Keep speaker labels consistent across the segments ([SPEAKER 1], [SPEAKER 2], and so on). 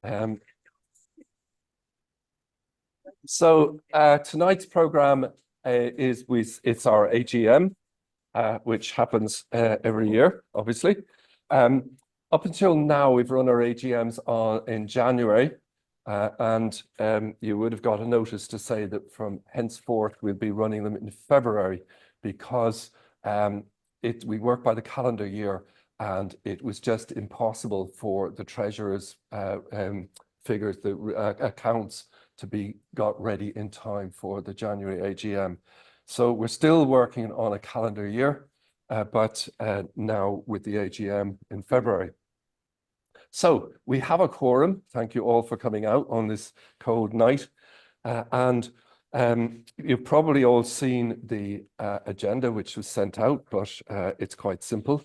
[SPEAKER 1] Um, tonight's program it's our AGM, which happens every year, obviously. Up until now, we've run our AGMs in January, and you would have got a notice to say that from henceforth we'll be running them in February because we work by the calendar year, and it was just impossible for the treasurer's figures, the accounts, to be got ready in time for the January AGM. So we're still working on a calendar year, but now with the AGM in February. So we have a quorum. Thank you all for coming out on this cold night. You've probably all seen the agenda which was sent out, but it's quite simple.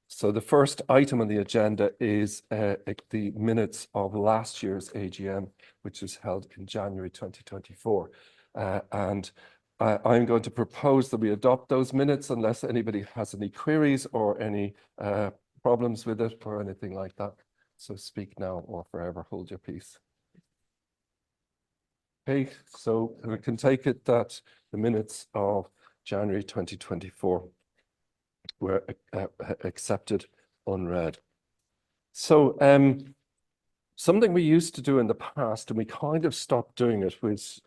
[SPEAKER 1] So the first item on the agenda is the minutes of last year's AGM, which was held in January 2024. I'm going to propose that we adopt those minutes unless anybody has any queries or any problems with it or anything like that. So speak now or forever hold your peace. Okay, so we can take it that the minutes of January 2024 were accepted unread. So something we used to do in the past, and we kind of stopped doing it, was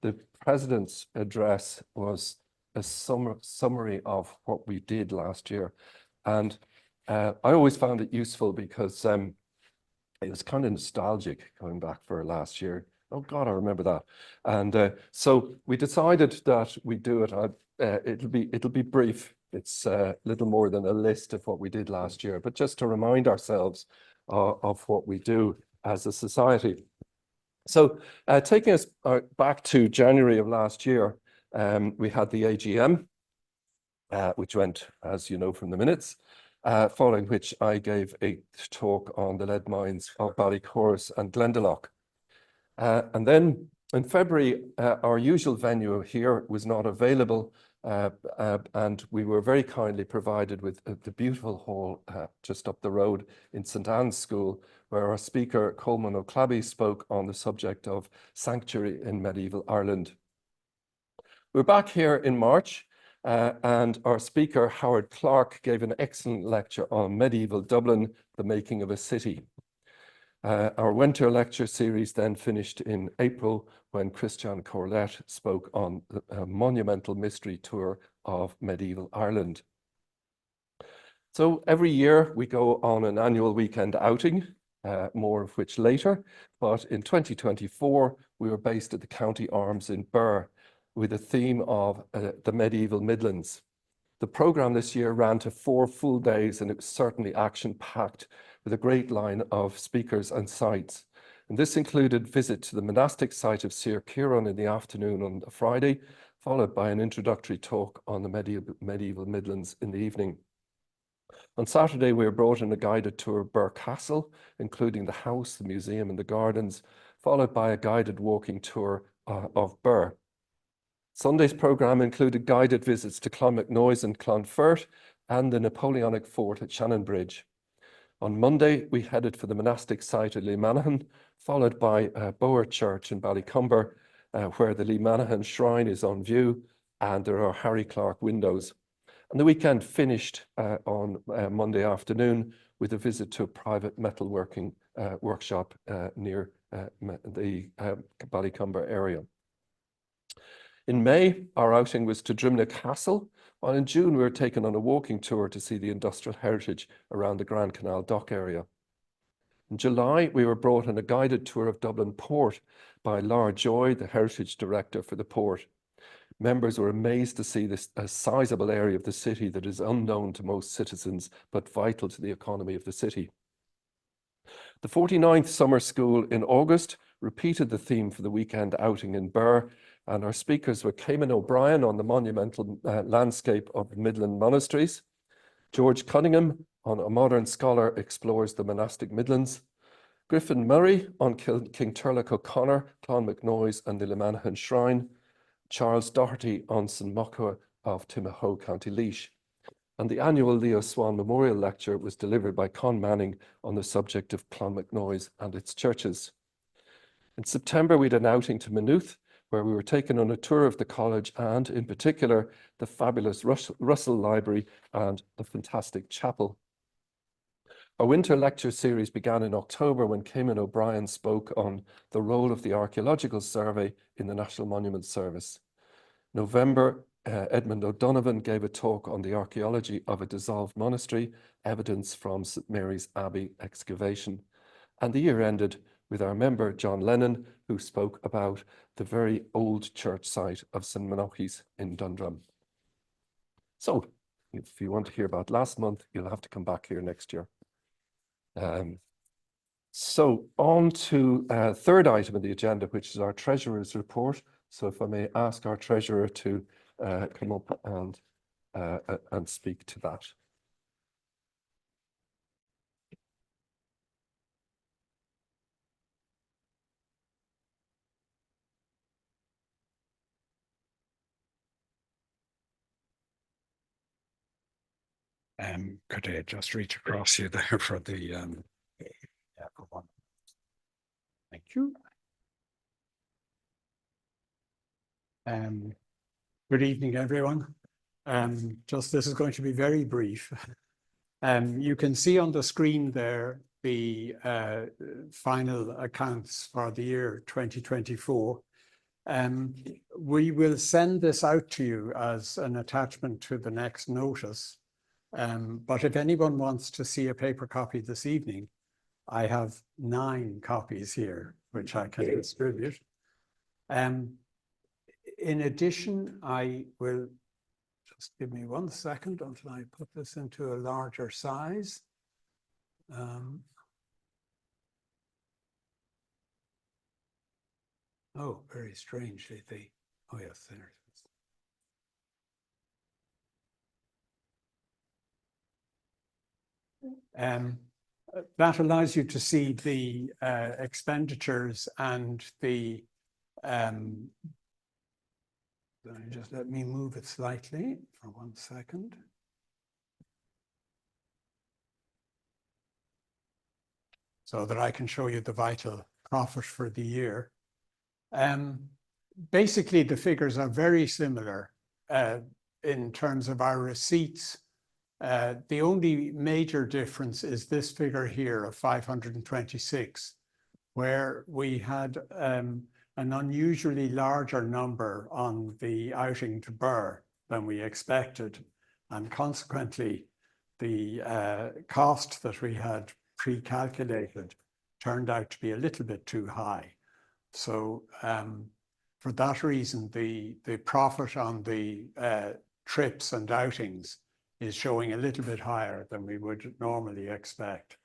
[SPEAKER 1] the President's address was a summary of what we did last year. And I always found it useful because it was kind of nostalgic going back for last year. Oh God, I remember that. And so we decided that we do it. It'll be brief. It's little more than a list of what we did last year, but just to remind ourselves of what we do as a society. So taking us back to January of last year, we had the AGM, which went, as you know from the minutes, following which I gave a talk on the lead mines of Ballycorus and Glendalough. And then in February, our usual venue here was not available, and we were very kindly provided with the beautiful hall just up the road in St. Anne's School, where our speaker, Coleman O'Clabby, spoke on the subject of sanctuary in medieval Ireland. We're back here in March, and our speaker, Howard Clark, gave an excellent lecture on medieval Dublin, the making of a city. Our winter lecture series then finished in April when Christian Corlett spoke on the monumental mystery tour of medieval Ireland. So every year we go on an annual weekend outing, more of which later, but in 2024 we were based at the County Arms in Birr with a theme of the medieval Midlands. The programme this year ran to 4 full days, and it was certainly action-packed with a great line of speakers and sites. And this included visit to the monastic site of Sir Kieran in the afternoon on a Friday, followed by an introductory talk on the medieval Midlands in the evening. On Saturday, we were brought on a guided tour of Birr Castle, including the house, the museum and the gardens, followed by a guided walking tour of Birr. Sunday's programme included guided visits to Clonmacnoise and Clonfert and the Napoleonic fort at Shannonbridge. On Monday, we headed for the monastic site at Leamanahan, followed by Bower Church in Ballycumber, where the Leamanahan shrine is on view and there are Harry Clark windows. And the weekend finished on Monday afternoon with a visit to a private metalworking workshop near the Ballycumber area. In May, our outing was to Drimnagh Castle, while in June we were taken on a walking tour to see the industrial heritage around the Grand Canal dock area. In July, we were brought on a guided tour of Dublin Port by Lara Joy, the heritage director for the port. Members were amazed to see this a sizable area of the city that is unknown to most citizens, but vital to the economy of the city. The 49th Summer School in August repeated the theme for the weekend outing in Birr, and our speakers were Cayman O'Brien on the monumental landscape of Midland monasteries, George Cunningham on A Modern Scholar Explores the Monastic Midlands, Griffin Murray on King Turlough O'Connor, Clonmacnoise and the Leamanahan Shrine, Charles Doherty on St. Mocha of Timahoe, County Laois. and the annual Leo Swan Memorial Lecture was delivered by Con Manning on the subject of Clonmacnoise and its churches. In September, we had an outing to Maynooth, where we were taken on a tour of the college and, in particular, the fabulous Russell Library and the fantastic chapel. Our winter lecture series began in October when Céimeán O'Brien spoke on the role of the Archaeological Survey in the National Monument Service. November, Edmund O'Donovan gave a talk on the archaeology of a dissolved monastery, evidence from St Mary's Abbey excavation. And the year ended with our member, John Lennon, who spoke about the very old church site of St Monochy's in Dundrum. So, if you want to hear about last month, you'll have to come back here next year. So on to third item on the agenda, which is our Treasurer's report. So if I may ask our Treasurer to come up and speak to that.
[SPEAKER 2] Could I just reach across you there for the yeah, for one. Thank you. Good evening, everyone. This is going to be very brief. You can see on the screen there the final accounts for the year 2024. We will send this out to you as an attachment to the next notice. But if anyone wants to see a paper copy this evening, I have 9 copies here, which I can distribute. In addition, I will just give me 1 second until I put this into a larger size. Oh, very strangely, oh yes, there it is. That allows you to see the expenditures and the just let me move it slightly for 1 second. So that I can show you the vital profit for the year. Basically, the figures are very similar in terms of our receipts. The only major difference is this figure here of 526, where we had an unusually larger number on the outing to Birr than we expected. And consequently, the cost that we had pre-calculated turned out to be a little bit too high. So for that reason, the profit on the trips and outings is showing a little bit higher than we would normally expect.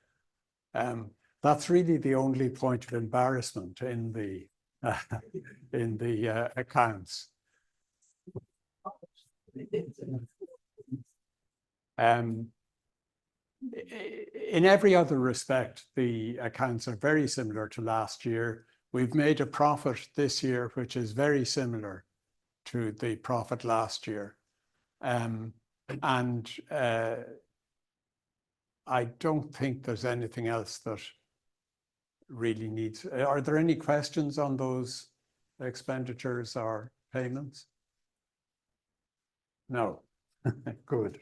[SPEAKER 2] That's really the only point of embarrassment in the accounts. In every other respect, the accounts are very similar to last year. We've made a profit this year, which is very similar to the profit last year. I don't think there's anything else that really needs. Are there any questions on those expenditures or payments? No. Good.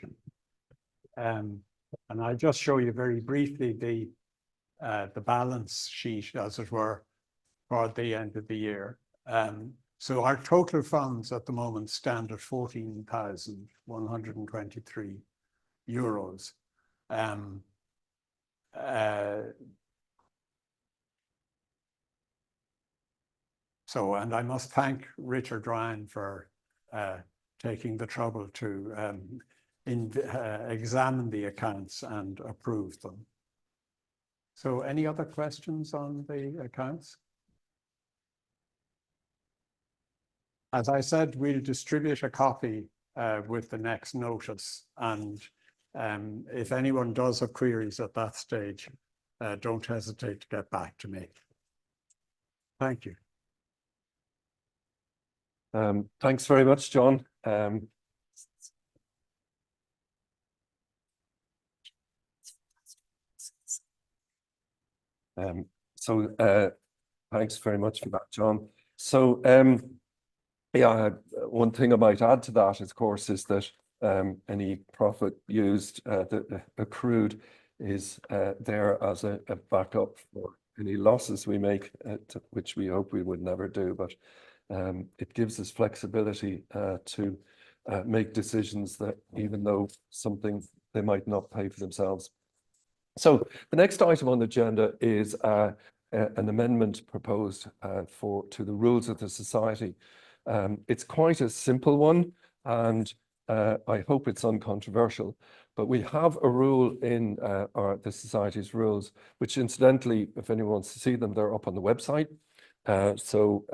[SPEAKER 2] And I'll just show you very briefly the balance sheet, as it were, for the end of the year. So our total funds at the moment stand at 14,123 euros. And I must thank Richard Ryan for taking the trouble to examine the accounts and approve them. So any other questions on the accounts? As I said, we'll distribute a copy with the next notice. And if anyone does have queries at that stage, don't hesitate to get back to me. Thank you.
[SPEAKER 1] Thanks very much, John. Thanks very much for that, John. So yeah, one thing I might add to that, of course, is that any profit used, the accrued, is there as a backup for any losses we make, which we hope we would never do. But it gives us flexibility to make decisions that, even though something they might not pay for themselves. So the next item on the agenda is an amendment proposed to the rules of the society. It's quite a simple one, and I hope it's uncontroversial. But we have a rule in the society's rules, which incidentally, if anyone wants to see them, they're up on the website. So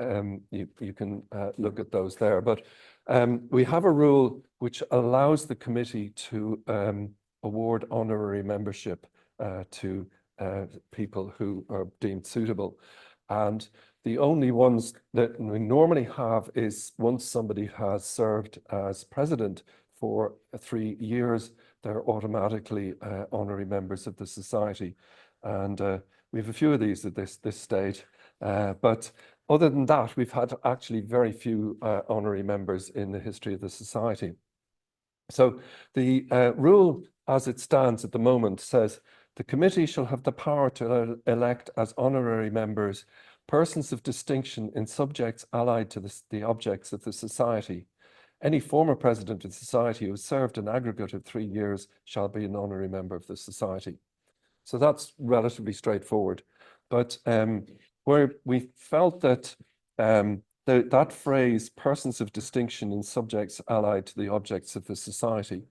[SPEAKER 1] you can look at those there. But we have a rule which allows the committee to award honorary membership to people who are deemed suitable. And the only ones that we normally have is once somebody has served as president for 3 years, they're automatically honorary members of the society. And we have a few of these at this stage. But other than that, we've had actually very few honorary members in the history of the society. So the rule as it stands at the moment says, the committee shall have the power to elect as honorary members persons of distinction in subjects allied to the objects of the society. Any former president of the society who has served an aggregate of 3 years shall be an honorary member of the society. So that's relatively straightforward. But where we felt that that phrase, persons of distinction in subjects allied to the objects of the society,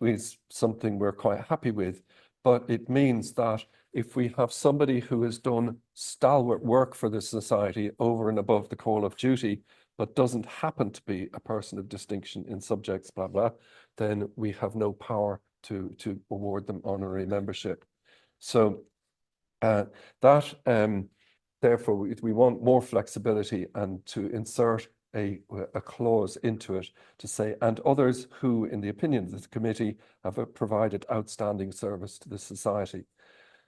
[SPEAKER 1] is something we're quite happy with. But it means that if we have somebody who has done stalwart work for the society over and above the call of duty, but doesn't happen to be a person of distinction in subjects, blah, blah, then we have no power to award them honorary membership. So therefore, we want more flexibility and to insert a clause into it to say, and others who, in the opinion of the committee, have provided outstanding service to the society.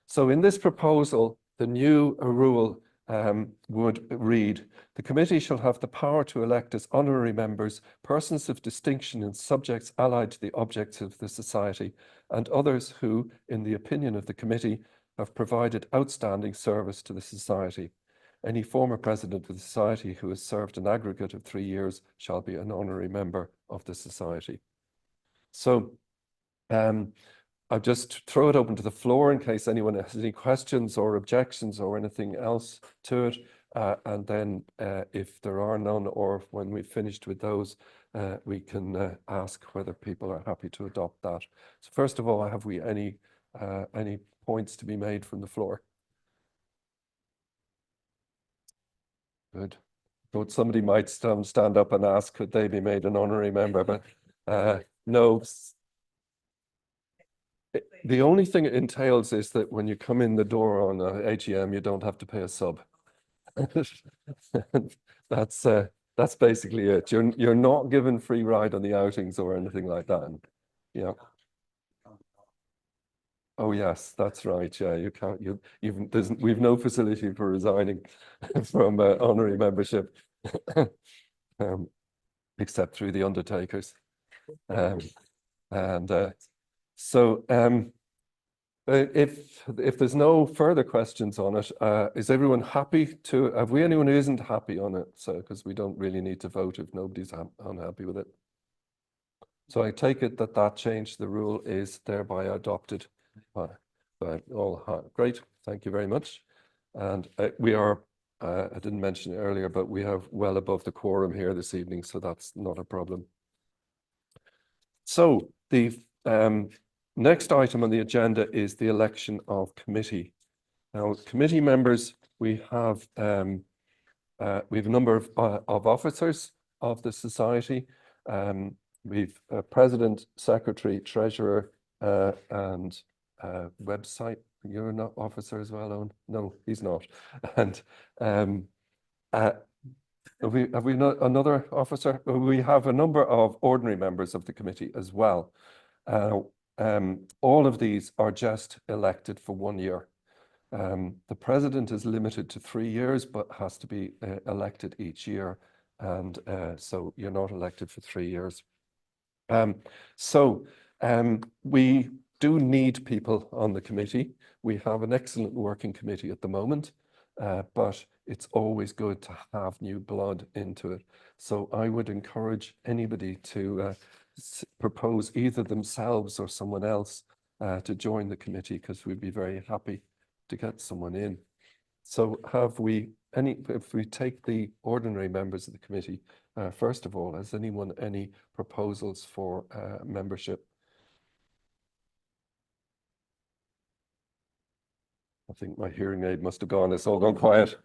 [SPEAKER 1] So in this proposal, the new rule would read, the committee shall have the power to elect as honorary members persons of distinction in subjects allied to the objects of the society, and others who, in the opinion of the committee, have provided outstanding service to the society. Any former president of the society who has served an aggregate of 3 years shall be an honorary member of the society. So I'll just throw it open to the floor in case anyone has any questions or objections or anything else to it. And then if there are none, or when we've finished with those, we can ask whether people are happy to adopt that. So first of all, have we any points to be made from the floor? Good. But somebody might stand up and ask, could they be made an honorary member? But no. The only thing it entails is that when you come in the door on AGM, you don't have to pay a sub. That's basically it. You're not given free ride on the outings or anything like that. And, yeah. Oh yes, that's right. Yeah, you can't. We've no facility for resigning from honorary membership, except through the undertakers. So if there's no further questions on it, is everyone happy to? Have we anyone who isn't happy on it? So because we don't really need to vote if nobody's unhappy with it. So I take it that change the rule is thereby adopted by all. Great, thank you very much. And we are, I didn't mention it earlier, but we have well above the quorum here this evening, so that's not a problem. So the next item on the agenda is the election of committee. Now, committee members, we have a number of officers of the society. We've a president, secretary, treasurer, and website. You're not officer as well, Owen? No, he's not. And have we not another officer? We have a number of ordinary members of the committee as well. All of these are just elected for 1 year. The president is limited to 3 years, but has to be elected each year. And so you're not elected for 3 years. We do need people on the committee. We have an excellent working committee at the moment, but it's always good to have new blood into it. So I would encourage anybody to propose either themselves or someone else to join the committee, because we'd be very happy to get someone in. So have we if we take the ordinary members of the committee, first of all, has anyone any proposals for membership? I think my hearing aid must have gone. It's all gone quiet.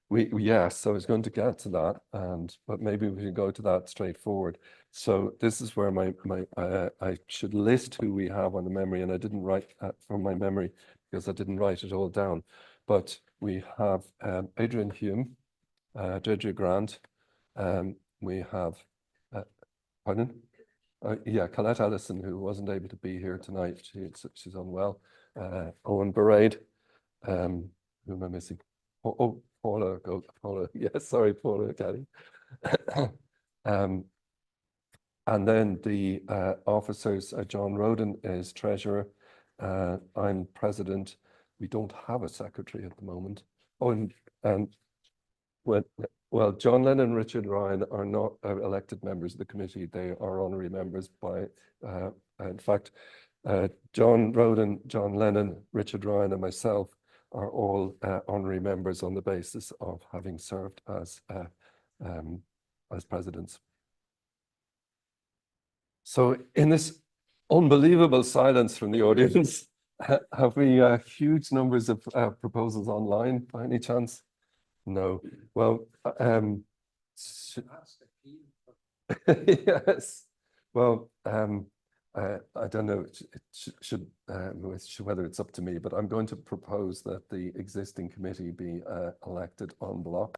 [SPEAKER 1] Yes, I was going to get to that, but maybe we can go to that straightforward. So this is where I should list who we have on the memory, and I didn't write that from my memory because I didn't write it all down. But we have Adrian Hume, Deirdre Grant, we have pardon? Yeah, Colette Ellison, who wasn't able to be here tonight. She's unwell. Owen Barade. Who am I missing? Paula. Yes, sorry, Paula Caddy. And then the officers, John Roden is treasurer. I'm president. We don't have a secretary at the moment. Oh, and well, John Lennon and Richard Ryan are not elected members of the committee. They are honorary members by, in fact, John Roden, John Lennon, Richard Ryan, and myself are all honorary members on the basis of having served as presidents. So in this unbelievable silence from the audience, have we huge numbers of proposals online by any chance? No. Well, yes. Well, I don't know whether it's up to me, but I'm going to propose that the existing committee be elected en bloc,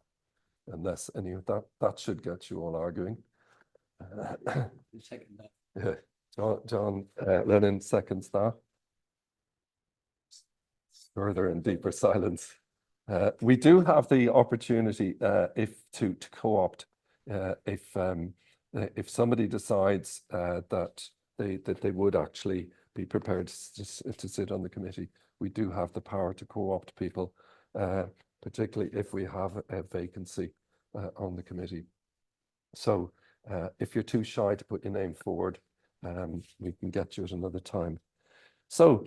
[SPEAKER 1] unless any of that should get you all arguing.
[SPEAKER 3] Second that.
[SPEAKER 1] Yeah. John Lennon seconds that. Further and deeper silence. We do have the opportunity to co-opt if somebody decides that they would actually be prepared to sit on the committee. We do have the power to co-opt people, particularly if we have a vacancy on the committee. So if you're too shy to put your name forward, we can get you at another time. So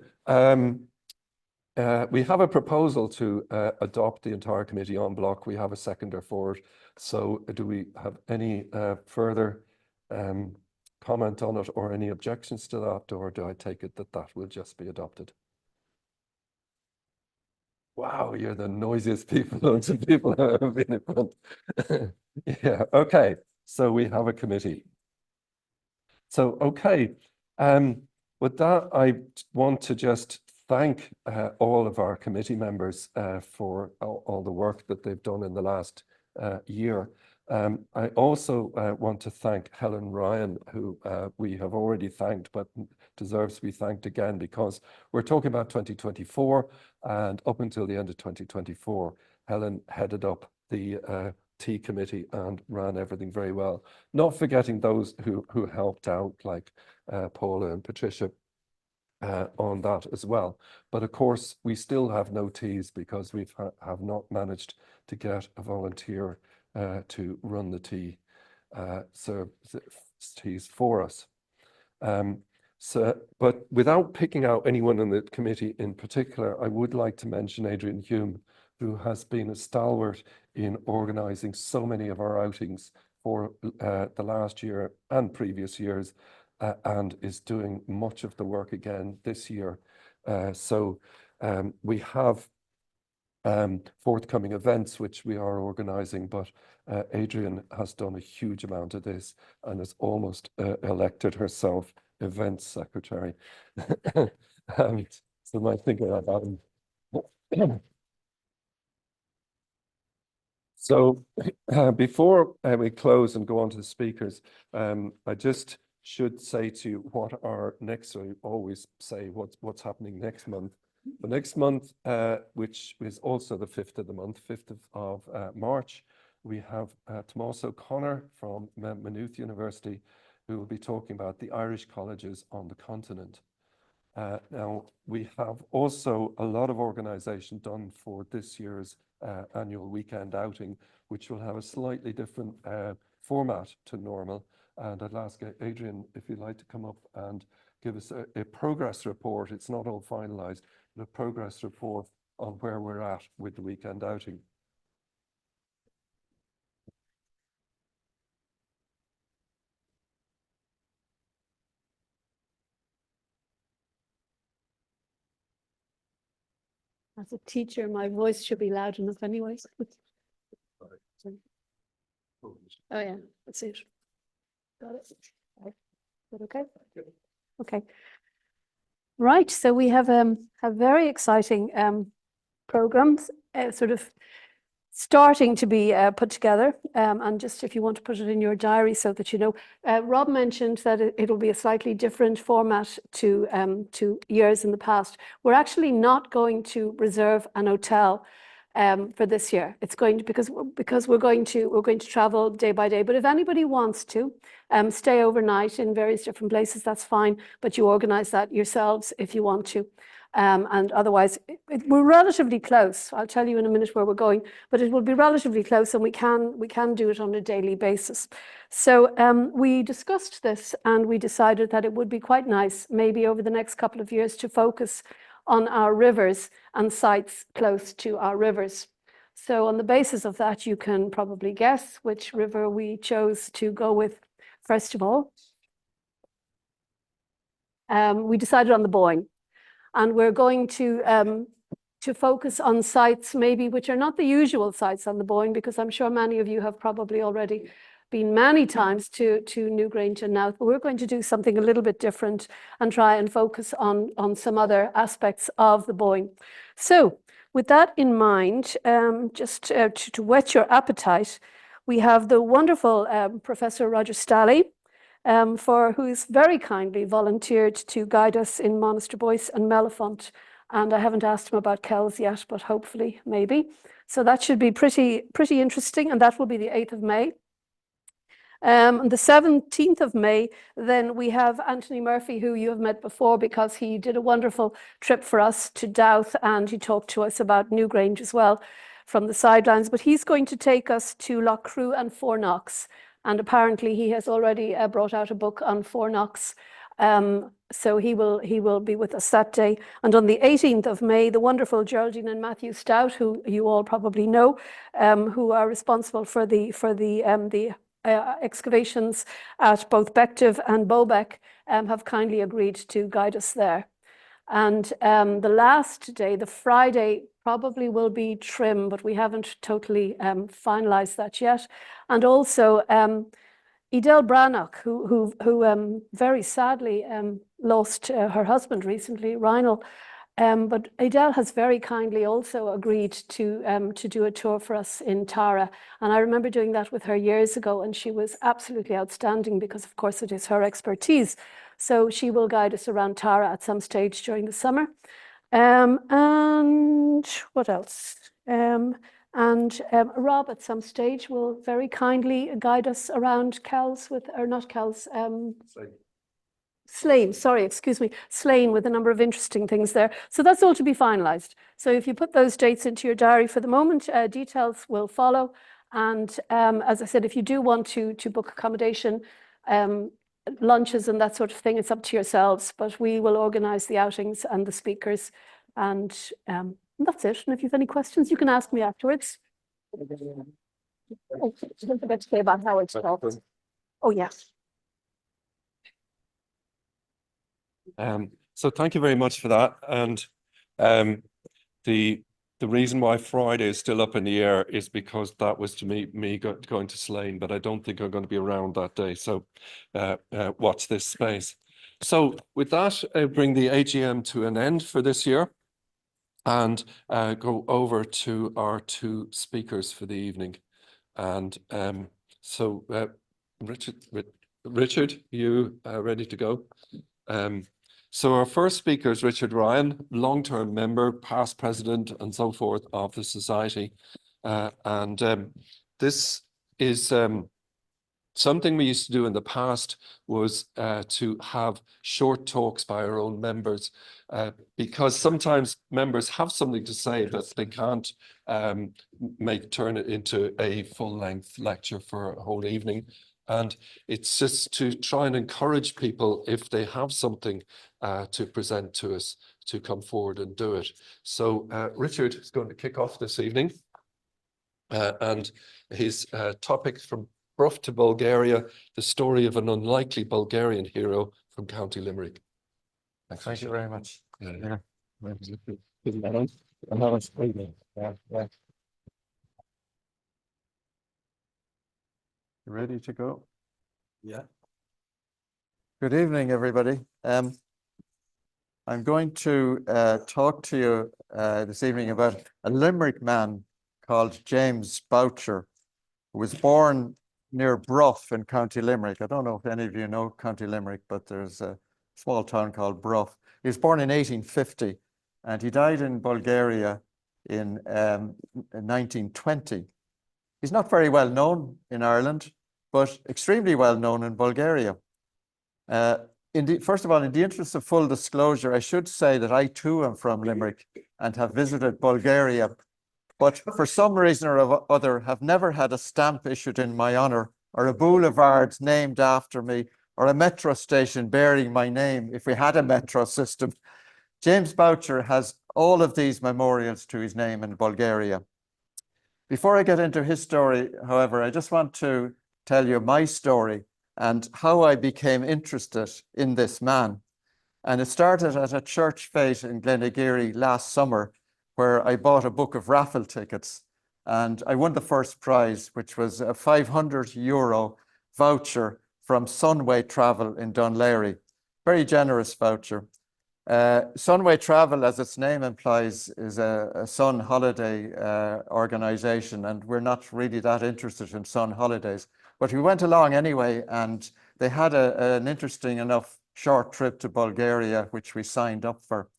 [SPEAKER 1] we have a proposal to adopt the entire committee en bloc. We have a seconder for it. So do we have any further comment on it or any objections to that, or do I take it that that will just be adopted? Wow, you're the noisiest people of people who have been in front. Yeah, okay. So we have a committee. So, okay. With that, I want to just thank all of our committee members for all the work that they've done in the last year. I also want to thank Helen Ryan, who we have already thanked, but deserves to be thanked again, because we're talking about 2024, and up until the end of 2024, Helen headed up the T committee and ran everything very well. Not forgetting those who helped out, like Paula and Patricia, on that as well. But of course, we still have no Ts because we have not managed to get a volunteer to run the Ts for us. But without picking out anyone in the committee in particular, I would like to mention Adrian Hume, who has been a stalwart in organising so many of our outings for the last year and previous years, and is doing much of the work again this year. We have forthcoming events which we are organising, but Adrian has done a huge amount of this and has almost elected herself events secretary. So my thinking about him. So before we close and go on to the speakers, I just should say to you what our next, so I always say what's happening next month. The next month, which is also the 5th of the month, 5th of March, we have Tomás O'Connor from Maynooth University, who will be talking about the Irish colleges on the continent. Now, we have also a lot of organisation done for this year's annual weekend outing, which will have a slightly different format to normal. And I'd ask Adrian if you'd like to come up and give us a progress report. It's not all finalised, but a progress report on where we're at with the weekend outing.
[SPEAKER 3] As a teacher, my voice should be loud enough anyways. Oh yeah, that's it. Got it. Is that okay? Okay. Right, so we have very exciting programs sort of starting to be put together, and just if you want to put it in your diary so that you know. Rob mentioned that it'll be a slightly different format to years in the past. We're actually not going to reserve an hotel for this year. It's going to, because we're going to travel day by day. But if anybody wants to stay overnight in various different places, that's fine. But you organise that yourselves if you want to. And otherwise, we're relatively close. I'll tell you in a minute where we're going, but it will be relatively close, and we can do it on a daily basis. So we discussed this, and we decided that it would be quite nice, maybe over the next couple of years, to focus on our rivers and sites close to our rivers. So on the basis of that, you can probably guess which river we chose to go with first of all. We decided on the Boyne. And we're going to focus on sites maybe which are not the usual sites on the Boyne, because I'm sure many of you have probably already been many times to Newgrange and Nath, but we're going to do something a little bit different and try and focus on some other aspects of the Boyne. So with that in mind, just to whet your appetite, we have the wonderful Professor Roger Stalley, who's very kindly volunteered to guide us in Monaster Boyce and Mellifont. And I haven't asked him about Kells yet, but hopefully, maybe. So that should be pretty interesting, and that will be the 8th of May. The 17th of May, then we have Anthony Murphy, who you have met before because he did a wonderful trip for us to Douth, and he talked to us about Newgrange as well from the sidelines. But he's going to take us to Lough Crew and Fornox. And apparently he has already brought out a book on Fornox. So he will be with us that day. And on the 18th of May, the wonderful Geraldine and Matthew Stout, who you all probably know, who are responsible for the excavations at both Bective and Bowbeck, have kindly agreed to guide us there. And the last day, the Friday, probably will be Trim, but we haven't totally finalised that yet. And also Edel Brannock, who very sadly lost her husband recently, Reinald. But Edel has very kindly also agreed to do a tour for us in Tara. And I remember doing that with her years ago, and she was absolutely outstanding because, of course, it is her expertise. So she will guide us around Tara at some stage during the summer. And what else? Rob at some stage will very kindly guide us around Kells with, or not Kells, Slane, sorry, excuse me, Slane, with a number of interesting things there. So that's all to be finalised. So if you put those dates into your diary for the moment, details will follow. And as I said, if you do want to book accommodation, lunches and that sort of thing, it's up to yourselves, but we will organise the outings and the speakers, and that's it. And if you have any questions, you can ask me afterwards. Oh, don't forget to say about how it's talked. Oh, yes.
[SPEAKER 1] So thank you very much for that. And the reason why Friday is still up in the air is because that was to me going to Slane, but I don't think I'm going to be around that day. So watch this space. So with that, I bring the AGM to an end for this year and go over to our two speakers for the evening. And so Richard, Richard, you ready to go? So our first speaker is Richard Ryan, long-term member, past president and so forth of the society. This is something we used to do in the past was to have short talks by our own members because sometimes members have something to say that they can't turn it into a full-length lecture for a whole evening. And it's just to try and encourage people, if they have something to present to us, to come forward and do it. So Richard is going to kick off this evening. And his topic from Bruff to Bulgaria, the story of an unlikely Bulgarian hero from County Limerick.
[SPEAKER 4] Thank you very much.
[SPEAKER 1] Yeah.
[SPEAKER 4] You ready to go?
[SPEAKER 1] Yeah.
[SPEAKER 4] Good evening, everybody. I'm going to talk to you this evening about a Limerick man called James Boucher, who was born near Bruff in County Limerick. I don't know if any of you know County Limerick, but there's a small town called Bruff. He was born in 1850 and he died in Bulgaria in 1920. He's not very well known in Ireland, but extremely well known in Bulgaria. First of all, in the interest of full disclosure, I should say that I too am from Limerick and have visited Bulgaria, but for some reason or other have never had a stamp issued in my honor, or a boulevard named after me, or a metro station bearing my name if we had a metro system. James Boucher has all of these memorials to his name in Bulgaria. Before I get into his story, however, I just want to tell you my story and how I became interested in this man. And it started at a church fete in Glenageary last summer, where I bought a book of raffle tickets and I won the first prize, which was a €500 voucher from Sunway Travel in Dunleary. Very generous voucher. Sunway Travel, as its name implies, is a sun holiday organization, and we're not really that interested in sun holidays. But we went along anyway, and they had an interesting enough short trip to Bulgaria, which we signed up for.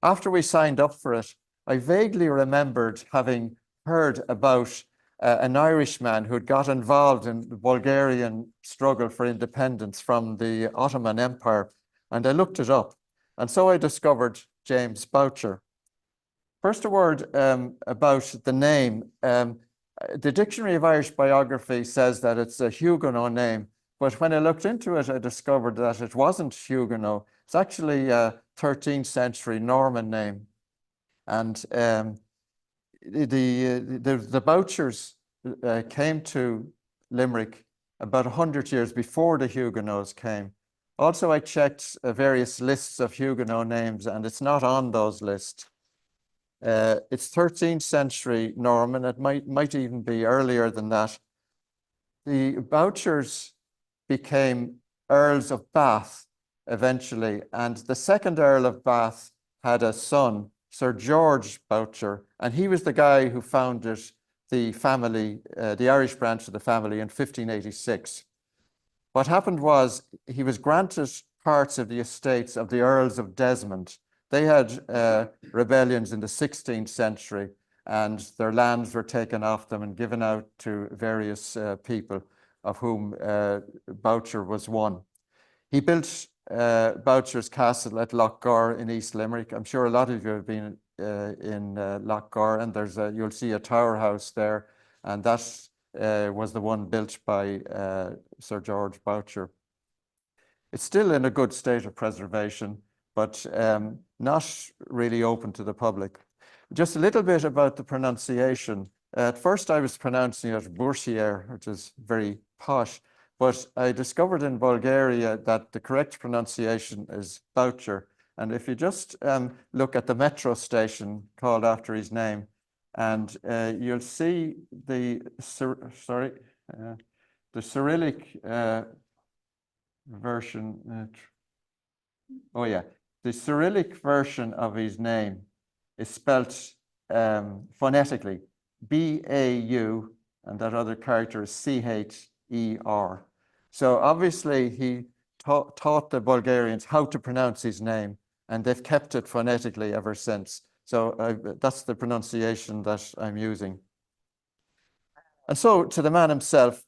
[SPEAKER 4] After we signed up for it, I vaguely remembered having heard about an Irishman who'd got involved in the Bulgarian struggle for independence from the Ottoman Empire, and I looked it up. And so I discovered James Boucher. First, a word about the name. The Dictionary of Irish Biography says that it's a Huguenot name, but when I looked into it, I discovered that it wasn't Huguenot. It's actually a 13th century Norman name. And the Bouchers came to Limerick about 100 years before the Huguenots came. Also, I checked various lists of Huguenot names, and it's not on those lists. It's 13th century Norman. It might even be earlier than that. The Bouchers became Earls of Bath eventually, and the second Earl of Bath had a son, Sir George Boucher, and he was the guy who founded the family, the Irish branch of the family in 1586. What happened was he was granted parts of the estates of the Earls of Desmond. They had rebellions in the 16th century, and their lands were taken off them and given out to various people, of whom Boucher was one. He built Boucher's Castle at Lochgar in East Limerick. I'm sure a lot of you have been in Lochgar, and you'll see a tower house there, and that was the one built by Sir George Boucher. It's still in a good state of preservation, but not really open to the public. Just a little bit about the pronunciation. At first I was pronouncing it Bourchier, which is very posh, but I discovered in Bulgaria that the correct pronunciation is Boucher. And if you just look at the metro station called after his name, and you'll see the Cyrillic version. Oh yeah, the Cyrillic version of his name is spelt phonetically B-A-U, and that other character is C-H-E-R. So obviously he taught the Bulgarians how to pronounce his name, and they've kept it phonetically ever since. So that's the pronunciation that I'm using. And so to the man himself,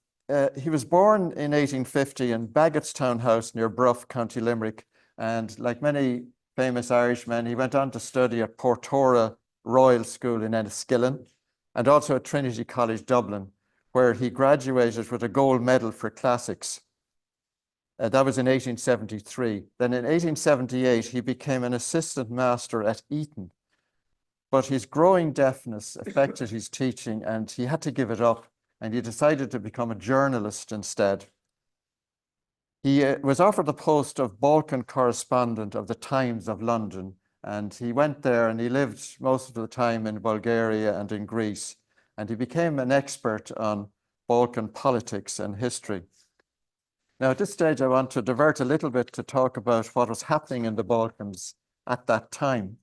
[SPEAKER 4] he was born in 1850 in Baggetstown House near Bruff, County Limerick. And like many famous Irishmen, he went on to study at Portora Royal School in Enniskillen and also at Trinity College Dublin, where he graduated with a gold medal for classics. That was in 1873. Then in 1878, he became an assistant master at Eton. But his growing deafness affected his teaching and he had to give it up, and he decided to become a journalist instead. He was offered the post of Balkan correspondent of the Times of London, and he went there and he lived most of the time in Bulgaria and in Greece, and he became an expert on Balkan politics and history. Now, at this stage, I want to divert a little bit to talk about what was happening in the Balkans at that time.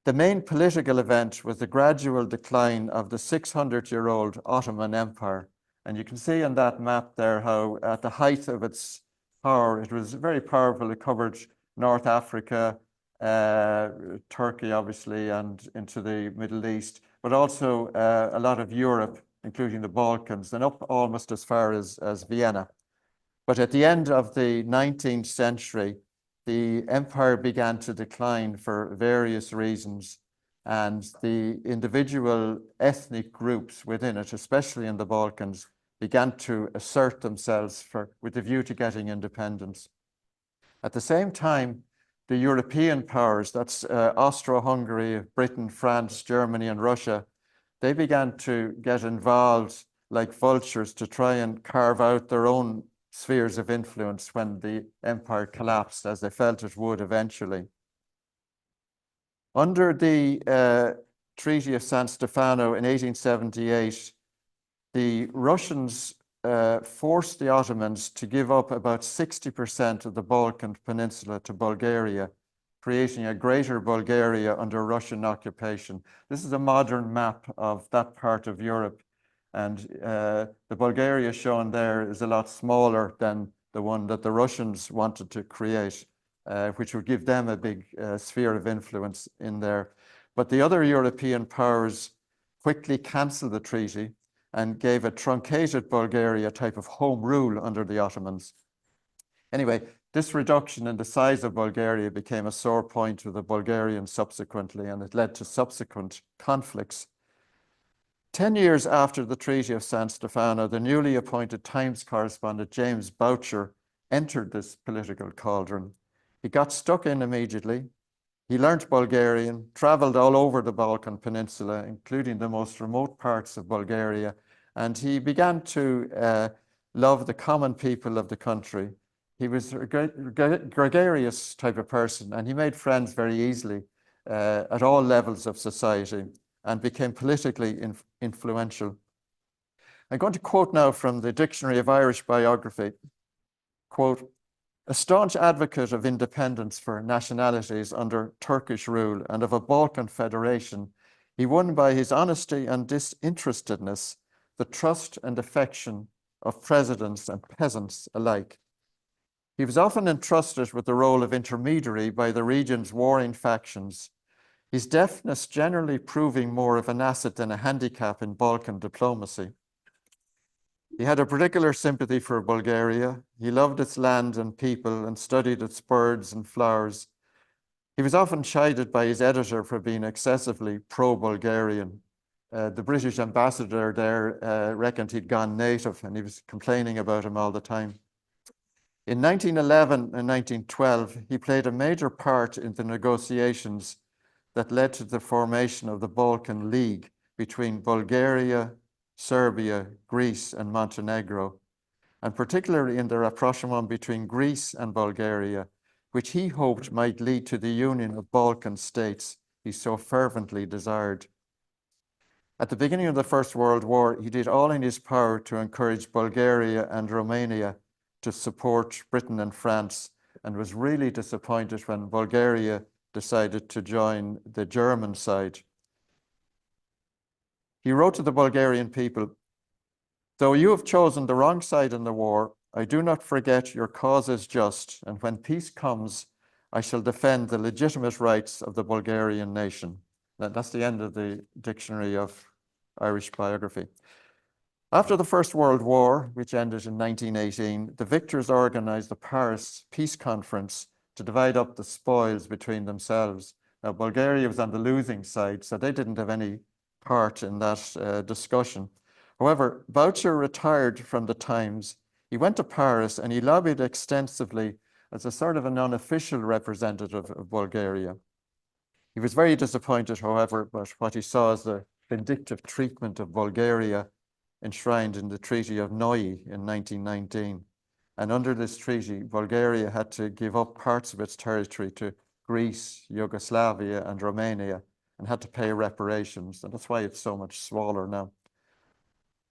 [SPEAKER 4] The main political event was the gradual decline of the 600-year-old Ottoman Empire. And you can see on that map there how at the height of its power, it was very powerful. It covered North Africa, Turkey, obviously, and into the Middle East, but also a lot of Europe, including the Balkans, and up almost as far as Vienna. But at the end of the 19th century, the empire began to decline for various reasons, and the individual ethnic groups within it, especially in the Balkans, began to assert themselves with a view to getting independence. At the same time, the European powers, that's Austro-Hungary, Britain, France, Germany, and Russia, they began to get involved like vultures to try and carve out their own spheres of influence when the empire collapsed, as they felt it would eventually. Under the Treaty of San Stefano in 1878, the Russians forced the Ottomans to give up about 60% of the Balkan Peninsula to Bulgaria, creating a greater Bulgaria under Russian occupation. This is a modern map of that part of Europe. And the Bulgaria shown there is a lot smaller than the one that the Russians wanted to create, which would give them a big sphere of influence in there. But the other European powers quickly canceled the treaty and gave a truncated Bulgaria type of home rule under the Ottomans. Anyway, this reduction in the size of Bulgaria became a sore point with the Bulgarians subsequently, and it led to subsequent conflicts. 10 years after the Treaty of San Stefano, the newly appointed Times correspondent James Boucher entered this political cauldron. He got stuck in immediately. He learned Bulgarian, traveled all over the Balkan Peninsula, including the most remote parts of Bulgaria, and he began to love the common people of the country. He was a gregarious type of person, and he made friends very easily at all levels of society, and became politically influential. I'm going to quote now from the Dictionary of Irish Biography. Quote, a staunch advocate of independence for nationalities under Turkish rule and of a Balkan federation, he won by his honesty and disinterestedness the trust and affection of presidents and peasants alike. He was often entrusted with the role of intermediary by the region's warring factions, his deafness generally proving more of an asset than a handicap in Balkan diplomacy. He had a particular sympathy for Bulgaria. He loved its land and people and studied its birds and flowers. He was often chided by his editor for being excessively pro-Bulgarian. The British ambassador there reckoned he'd gone native, and he was complaining about him all the time. In 1911 and 1912, he played a major part in the negotiations that led to the formation of the Balkan League between Bulgaria, Serbia, Greece, and Montenegro, and particularly in the rapprochement between Greece and Bulgaria, which he hoped might lead to the union of Balkan states he so fervently desired. At the beginning of the First World War, he did all in his power to encourage Bulgaria and Romania to support Britain and France, and was really disappointed when Bulgaria decided to join the German side. He wrote to the Bulgarian people, Though you have chosen the wrong side in the war, I do not forget your cause is just, and when peace comes, I shall defend the legitimate rights of the Bulgarian nation. That's the end of the Dictionary of Irish Biography. After the First World War, which ended in 1918, the victors organized the Paris Peace Conference to divide up the spoils between themselves. Now, Bulgaria was on the losing side, so they didn't have any part in that discussion. However, Boucher retired from the Times. He went to Paris and he lobbied extensively as a sort of an unofficial representative of Bulgaria. He was very disappointed, however, by what he saw as the vindictive treatment of Bulgaria enshrined in the Treaty of Neuilly in 1919. And under this treaty, Bulgaria had to give up parts of its territory to Greece, Yugoslavia, and Romania, and had to pay reparations. And that's why it's so much smaller now.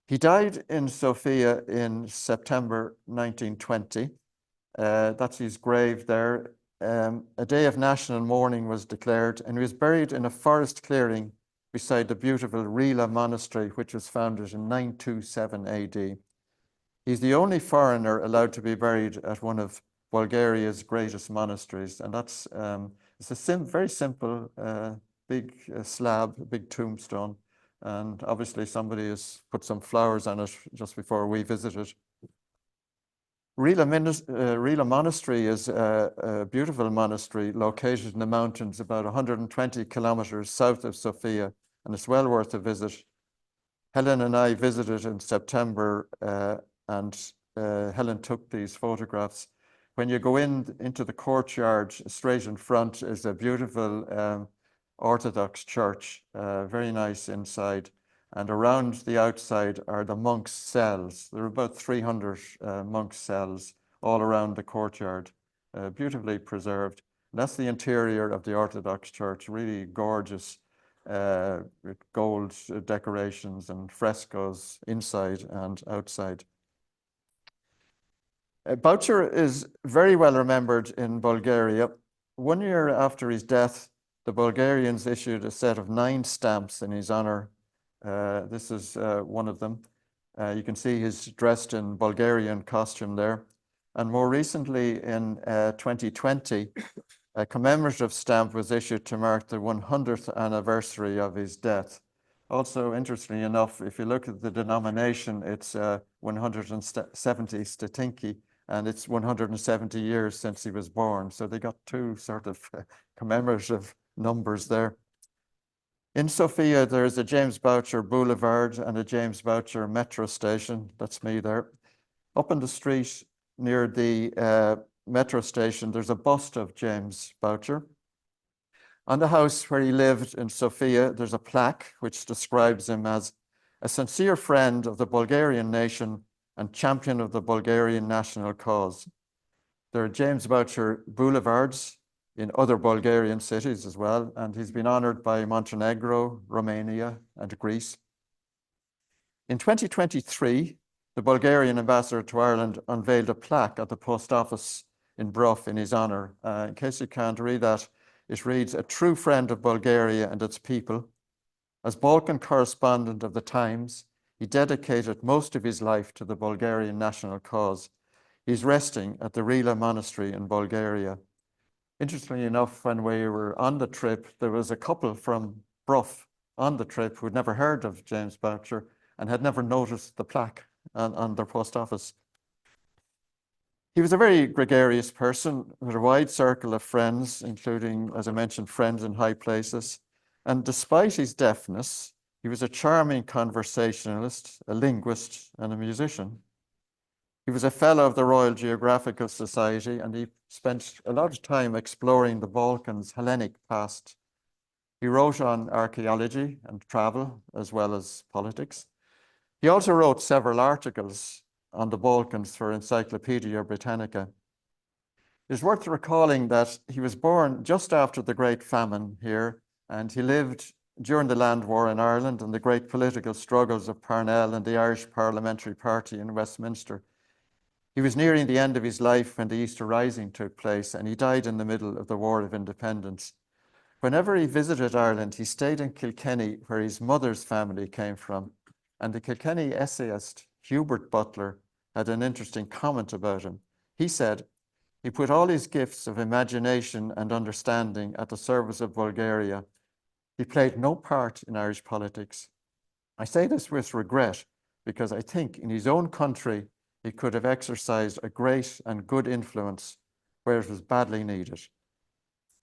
[SPEAKER 4] He died in Sofia in September 1920. That's his grave there. A day of national mourning was declared, and he was buried in a forest clearing beside the beautiful Rila Monastery, which was founded in 927 AD. He's the only foreigner allowed to be buried at one of Bulgaria's greatest monasteries, and that's it's a very simple, big slab, big tombstone, and obviously somebody has put some flowers on it just before we visited. Rila Monastery is a beautiful monastery located in the mountains about 120 kilometers south of Sofia, and it's well worth a visit. Helen and I visited in September, and Helen took these photographs. When you go into the courtyard, straight in front is a beautiful Orthodox church, very nice inside. And around the outside are the monks' cells. There are about 300 monks' cells all around the courtyard, beautifully preserved. And that's the interior of the Orthodox church, really gorgeous, with gold decorations and frescoes inside and outside. Boucher is very well remembered in Bulgaria. 1 year after his death, the Bulgarians issued a set of 9 stamps in his honor. This is one of them. You can see he's dressed in Bulgarian costume there. And more recently in 2020, a commemorative stamp was issued to mark the 100th anniversary of his death. Also, interestingly enough, if you look at the denomination, it's 170 statinki, and it's 170 years since he was born. So they got 2 sort of commemorative numbers there. In Sofia, there's a James Boucher Boulevard and a James Boucher metro station. That's me there. Up in the street near the metro station, there's a bust of James Boucher. On the house where he lived in Sofia, there's a plaque which describes him as a sincere friend of the Bulgarian nation and champion of the Bulgarian national cause. There are James Boucher Boulevards in other Bulgarian cities as well, and he's been honored by Montenegro, Romania, and Greece. In 2023, the Bulgarian ambassador to Ireland unveiled a plaque at the post office in Bruff in his honor. In case you can't read that, it reads, "A true friend of Bulgaria and its people. As Balkan correspondent of the Times, he dedicated most of his life to the Bulgarian national cause. He's resting at the Rila Monastery in Bulgaria." Interestingly enough, when we were on the trip, there was a couple from Bruff on the trip who'd never heard of James Boucher and had never noticed the plaque on their post office. He was a very gregarious person with a wide circle of friends, including, as I mentioned, friends in high places. And despite his deafness, he was a charming conversationalist, a linguist, and a musician. He was a fellow of the Royal Geographical Society, and he spent a lot of time exploring the Balkans' Hellenic past. He wrote on archaeology and travel, as well as politics. He also wrote several articles on the Balkans for Encyclopedia Britannica. It's worth recalling that he was born just after the Great Famine here, and he lived during the Land War in Ireland and the great political struggles of Parnell and the Irish Parliamentary Party in Westminster. He was nearing the end of his life when the Easter Rising took place, and he died in the middle of the War of Independence. Whenever he visited Ireland, he stayed in Kilkenny, where his mother's family came from. And the Kilkenny essayist Hubert Butler, had an interesting comment about him. He said, he put all his gifts of imagination and understanding at the service of Bulgaria. He played no part in Irish politics. I say this with regret because I think in his own country, he could have exercised a great and good influence where it was badly needed.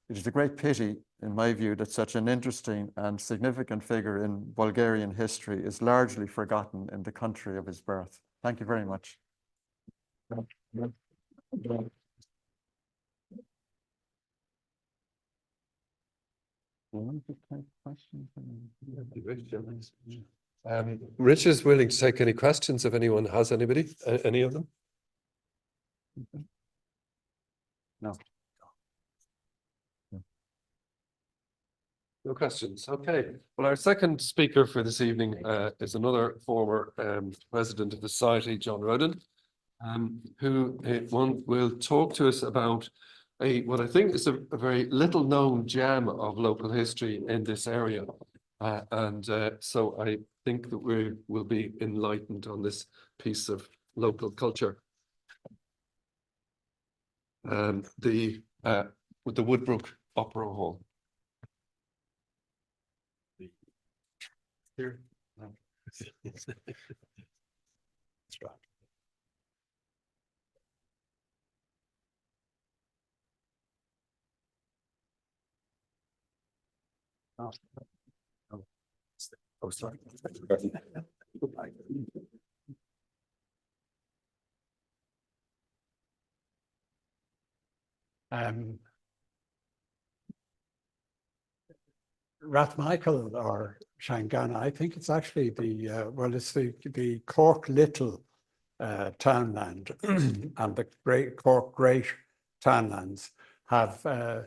[SPEAKER 4] It is a great pity, in my view, that such an interesting and significant figure in Bulgarian history is largely forgotten in the country of his birth. Thank you very much.
[SPEAKER 1] Rich is willing to take any questions if anyone has anybody, any of them.
[SPEAKER 4] No.
[SPEAKER 1] No questions. Okay. Well, our second speaker for this evening is another former president of the Society, John Roden, who will talk to us about what I think is a very little known gem of local history in this area. So I think that we will be enlightened on this piece of local culture. The Woodbrook Opera Hall. Here. That's right. Oh, sorry.
[SPEAKER 2] Rathmichael or Shangana, I think it's actually it's the Cork Little townland and the Cork Great townlands have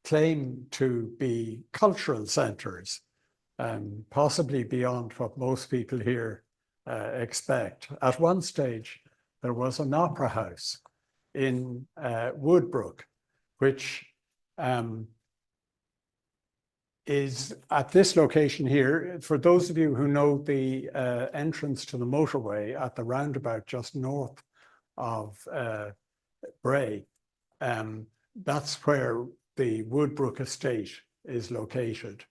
[SPEAKER 2] claim to be cultural centres, possibly beyond what most people here expect. At one stage, there was an opera house in Woodbrook, which is at this location here. For those of you who know the entrance to the motorway at the roundabout just north of Bray, that's where the Woodbrook estate is located.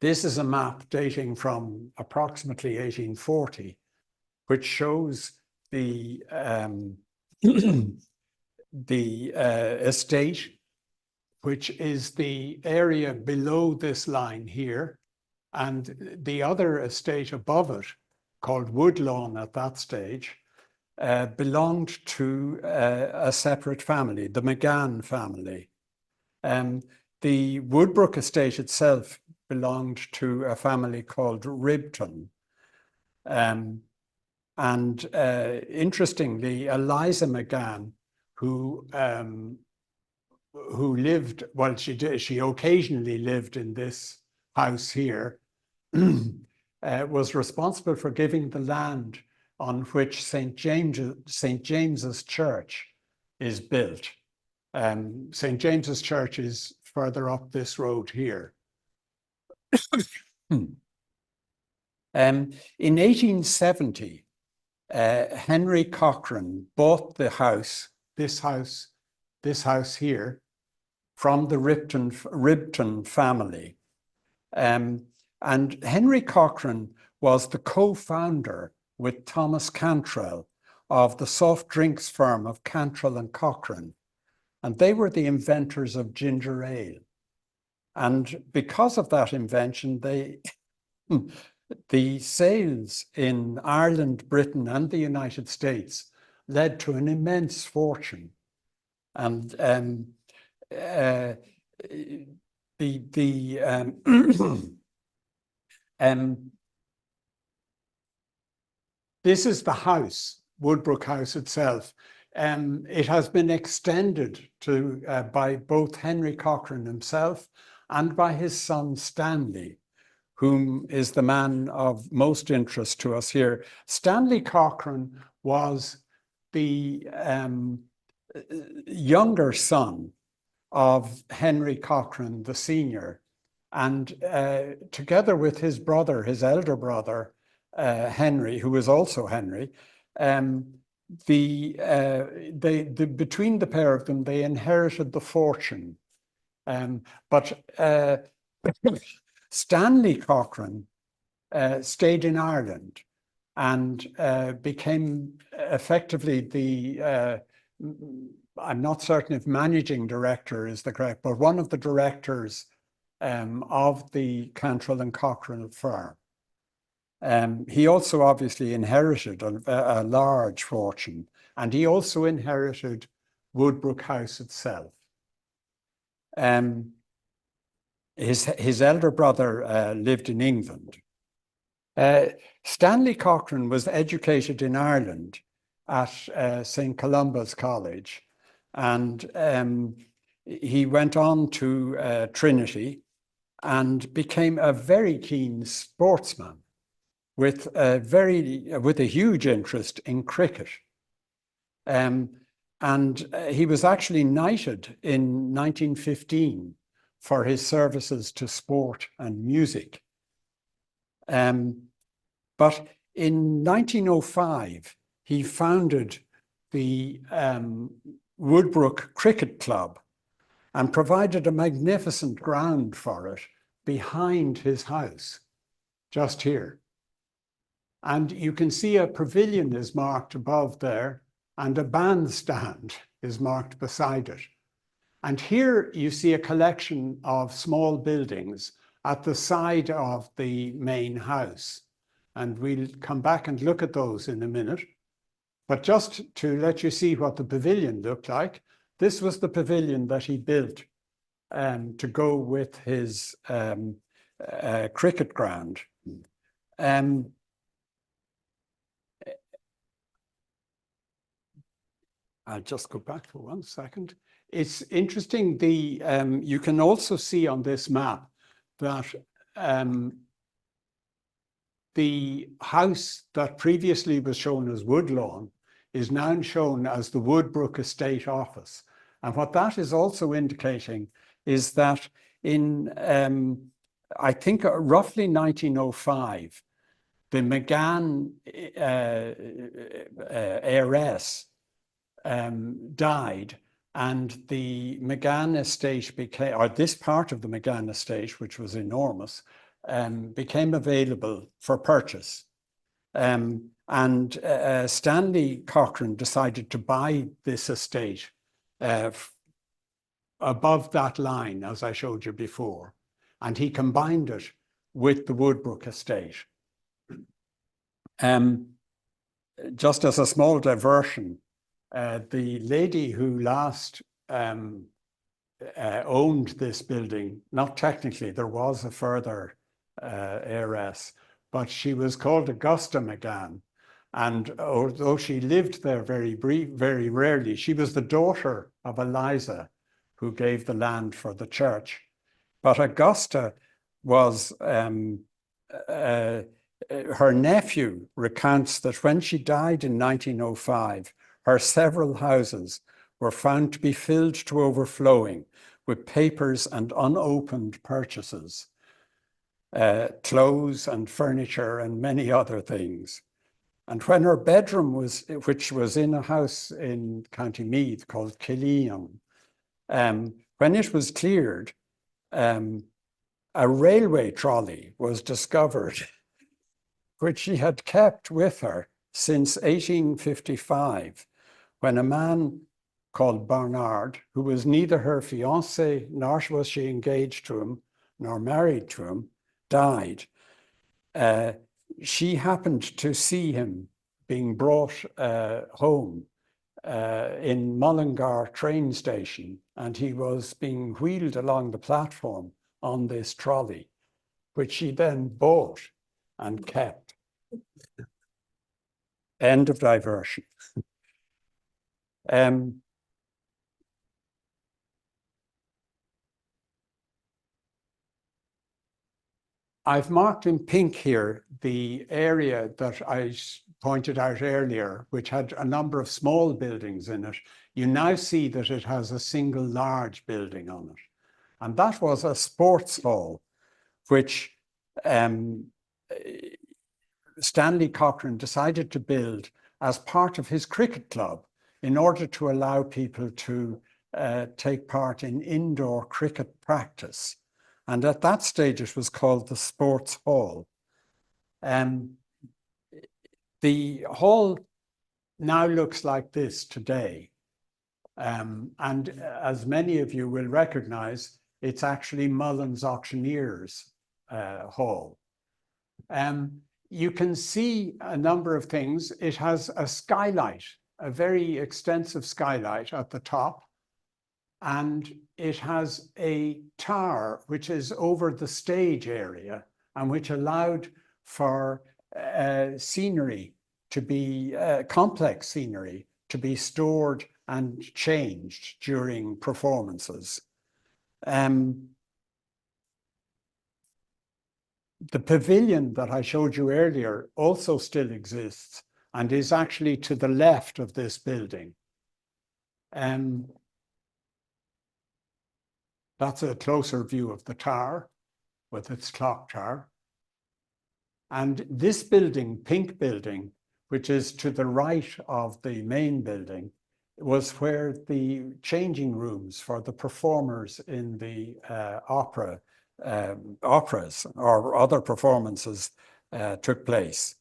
[SPEAKER 2] This is a map dating from approximately 1840, which shows the estate, which is the area below this line here, and the other estate above it, called Woodlawn at that stage, belonged to a separate family, the McGann family. The Woodbrook estate itself belonged to a family called Ribton. Interestingly, Eliza McGann, who lived, well, she occasionally lived in this house here, was responsible for giving the land on which St. James's Church is built. St. James's Church is further up this road here. In 1870, Henry Cochrane bought the house, this house here, from the Ribton family. And Henry Cochrane was the co-founder with Thomas Cantrell of the soft drinks firm of Cantrell and Cochrane. And they were the inventors of ginger ale. And because of that invention, the sales in Ireland, Britain, and the United States led to an immense fortune. And this is the house, Woodbrook House itself. It has been extended to by both Henry Cochrane himself and by his son Stanley, whom is the man of most interest to us here. Stanley Cochrane was the younger son of Henry Cochrane, the senior, and together with his brother, his elder brother, Henry, who was also Henry, between the pair of them, they inherited the fortune. But Stanley Cochrane stayed in Ireland and became effectively the, I'm not certain if managing director is the correct, but one of the directors of the Cantrell and Cochrane firm. He also obviously inherited a large fortune, and he also inherited Woodbrook House itself. His elder brother lived in England. Stanley Cochrane was educated in Ireland at St. Columba's College, and he went on to Trinity and became a very keen sportsman with a huge interest in cricket. And he was actually knighted in 1915 for his services to sport and music. But in 1905, he founded the Woodbrook Cricket Club and provided a magnificent ground for it behind his house, just here. And you can see a pavilion is marked above there, and a bandstand is marked beside it. And here you see a collection of small buildings at the side of the main house. And we'll come back and look at those in a minute. But just to let you see what the pavilion looked like, this was the pavilion that he built to go with his cricket ground. I'll just go back for 1 second. It's interesting, you can also see on this map that the house that previously was shown as Woodlawn is now shown as the Woodbrook Estate Office. And what that is also indicating is that in, I think, roughly 1905, the McGann heiress died, and the McGann estate became, or this part of the McGann estate, which was enormous, became available for purchase. And Stanley Cochrane decided to buy this estate above that line, as I showed you before, and he combined it with the Woodbrook estate. Just as a small diversion, the lady who last owned this building, not technically, there was a further heiress, but she was called Augusta McGann. And although she lived there very rarely, she was the daughter of Eliza, who gave the land for the church. But Augusta was, her nephew recounts that when she died in 1905, her several houses were found to be filled to overflowing with papers and unopened purchases, clothes and furniture and many other things. And when her bedroom which was in a house in County Meath called Killeen, when it was cleared, a railway trolley was discovered, which she had kept with her since 1855, when a man called Barnard, who was neither her fiancé, nor was she engaged to him, nor married to him, died. She happened to see him being brought home in Mullingar train station, and he was being wheeled along the platform on this trolley, which she then bought and kept. End of diversion. I've marked in pink here the area that I pointed out earlier, which had a number of small buildings in it. You now see that it has a single large building on it. And that was a sports hall, which Stanley Cochrane decided to build as part of his cricket club in order to allow people to take part in indoor cricket practice. And at that stage, it was called the Sports Hall. The hall now looks like this today. And as many of you will recognize, it's actually Mullins Auctioneers Hall. You can see a number of things. It has a skylight, a very extensive skylight at the top. And it has a tower which is over the stage area and which allowed for scenery to be, complex scenery to be stored and changed during performances. The pavilion that I showed you earlier also still exists and is actually to the left of this building. That's a closer view of the tower with its clock tower. And this building, pink building, which is to the right of the main building, was where the changing rooms for the performers in the operas or other performances took place.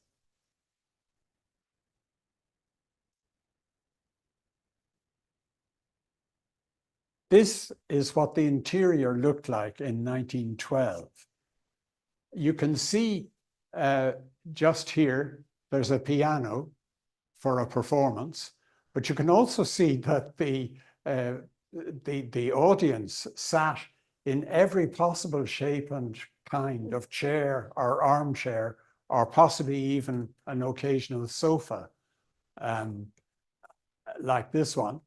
[SPEAKER 2] This is what the interior looked like in 1912. You can see just here, there's a piano for a performance, but you can also see that the audience sat in every possible shape and kind of chair or armchair, or possibly even an occasional sofa, like this one.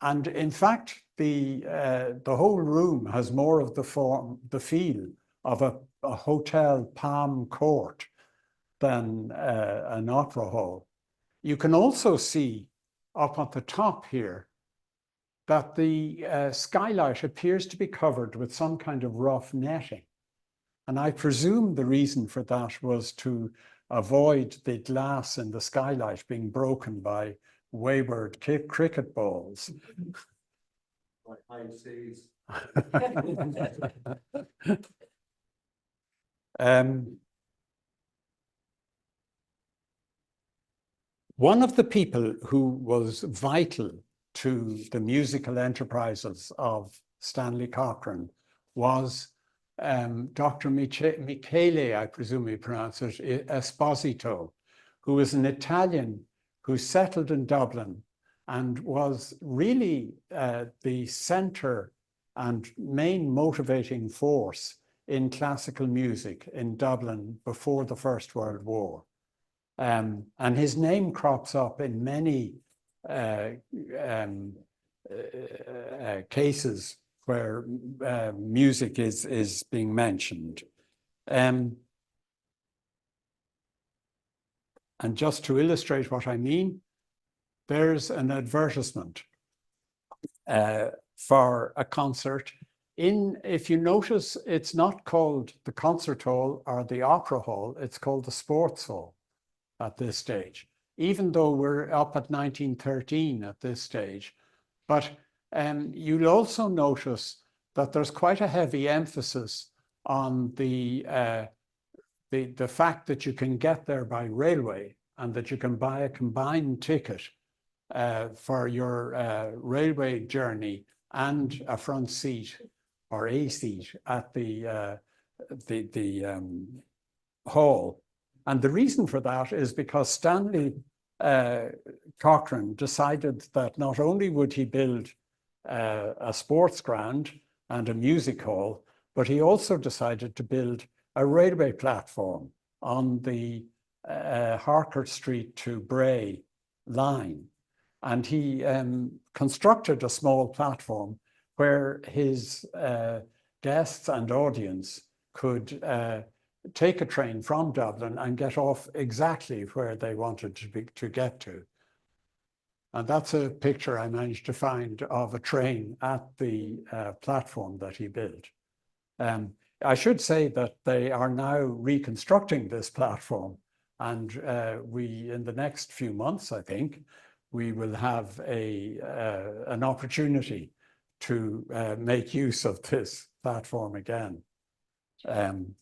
[SPEAKER 2] And in fact, the whole room has more of the feel of a hotel palm court than an opera hall. You can also see up at the top here that the skylight appears to be covered with some kind of rough netting. And I presume the reason for that was to avoid the glass in the skylight being broken by wayward cricket balls.
[SPEAKER 1] Like high seas.
[SPEAKER 2] One of the people who was vital to the musical enterprises of Stanley Cochrane was Dr. Michele, I presume you pronounce it, Esposito, who was an Italian who settled in Dublin and was really the center and main motivating force in classical music in Dublin before the First World War. And his name crops up in many cases where music is being mentioned. And just to illustrate what I mean, there's an advertisement for a concert. If you notice, it's not called the concert hall or the opera hall, it's called the sports hall at this stage, even though we're up at 1913 at this stage. But you'll also notice that there's quite a heavy emphasis on the fact that you can get there by railway and that you can buy a combined ticket for your railway journey and a front seat or a seat at the hall. And the reason for that is because Stanley Cochrane decided that not only would he build a sports ground and a music hall, but he also decided to build a railway platform on the Harcourt Street to Bray line. And he constructed a small platform where his guests and audience could take a train from Dublin and get off exactly where they wanted to get to. And that's a picture I managed to find of a train at the platform that he built. I should say that they are now reconstructing this platform And we, in the next few months, I think, we will have an opportunity to make use of this platform again. In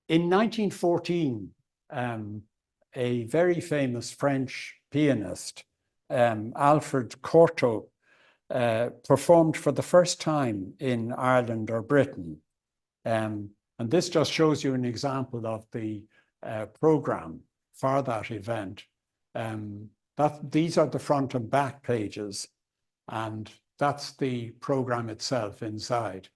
[SPEAKER 2] 1914, a very famous French pianist, Alfred Cortot, performed for the first time in Ireland or Britain. And this just shows you an example of the program for that event. These are the front and back pages, and that's the program itself inside.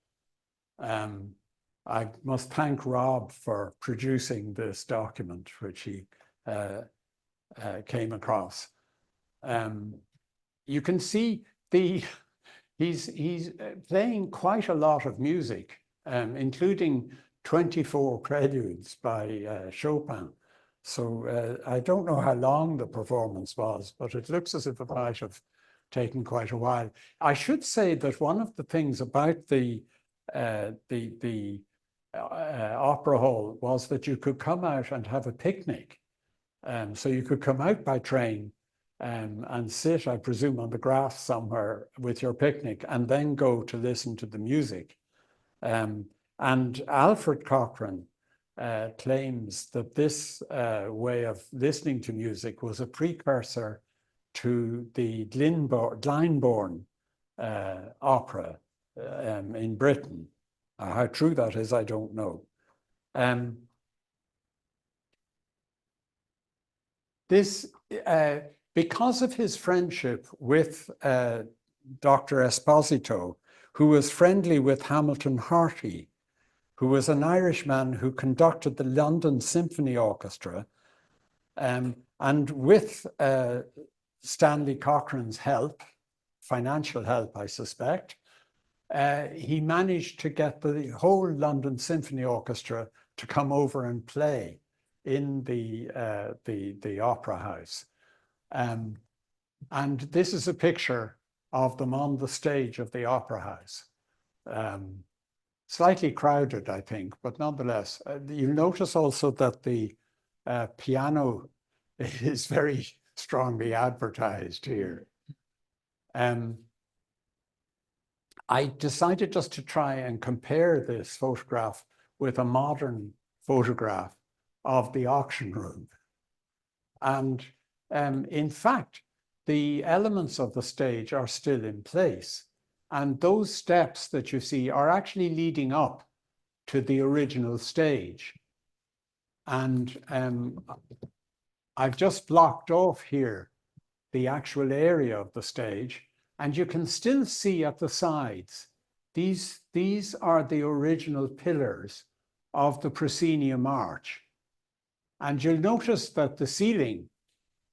[SPEAKER 2] I must thank Rob for producing this document, which he came across. You can see he's playing quite a lot of music, including 24 preludes by Chopin. So I don't know how long the performance was, but it looks as if it might have taken quite a while. I should say that one of the things about the opera hall was that you could come out and have a picnic. So you could come out by train and sit, I presume, on the grass somewhere with your picnic and then go to listen to the music. And Alfred Cochrane claims that this way of listening to music was a precursor to the Glyndebourne opera in Britain. How true that is, I don't know. Because of his friendship with Dr. Esposito, who was friendly with Hamilton Harty, who was an Irishman who conducted the London Symphony Orchestra, and with Stanley Cochrane's help, financial help, I suspect, he managed to get the whole London Symphony Orchestra to come over and play in the opera house. And this is a picture of them on the stage of the opera house. Slightly crowded, I think, but nonetheless, you'll notice also that the piano is very strongly advertised here. I decided just to try and compare this photograph with a modern photograph of the auction room. And in fact, the elements of the stage are still in place. And those steps that you see are actually leading up to the original stage. And I've just blocked off here the actual area of the stage, and you can still see at the sides, these are the original pillars of the proscenium arch. And you'll notice that the ceiling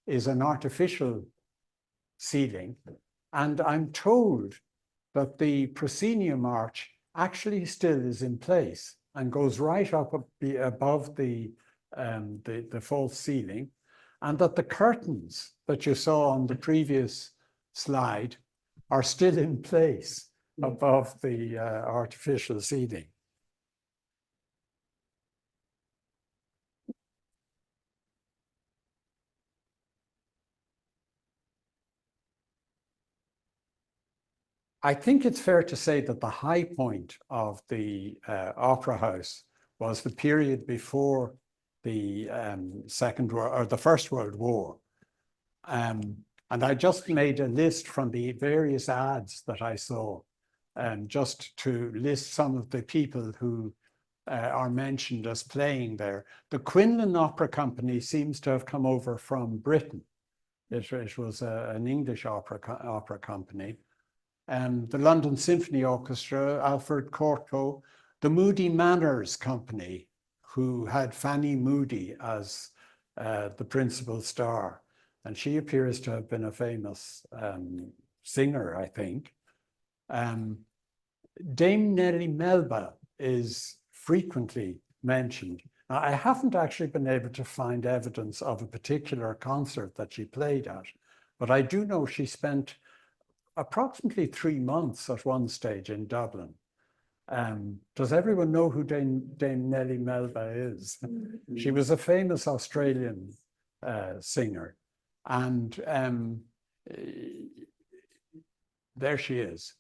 [SPEAKER 2] is an artificial ceiling. And I'm told that the proscenium arch actually still is in place and goes right up above the false ceiling, and that the curtains that you saw on the previous slide are still in place above the artificial ceiling. I think it's fair to say that the high point of the opera house was the period before the First World War. And I just made a list from the various ads that I saw, just to list some of the people who are mentioned as playing there. The Quinlan Opera Company seems to have come over from Britain. It was an English opera company. The London Symphony Orchestra, Alfred Cortot, the Moody Manners Company, who had Fanny Moody as the principal star. And she appears to have been a famous singer, I think. Dame Nellie Melba is frequently mentioned. Now, I haven't actually been able to find evidence of a particular concert that she played at, but I do know she spent approximately 3 months at one stage in Dublin. Does everyone know who Dame Nellie Melba is? She was a famous Australian singer, and there she is.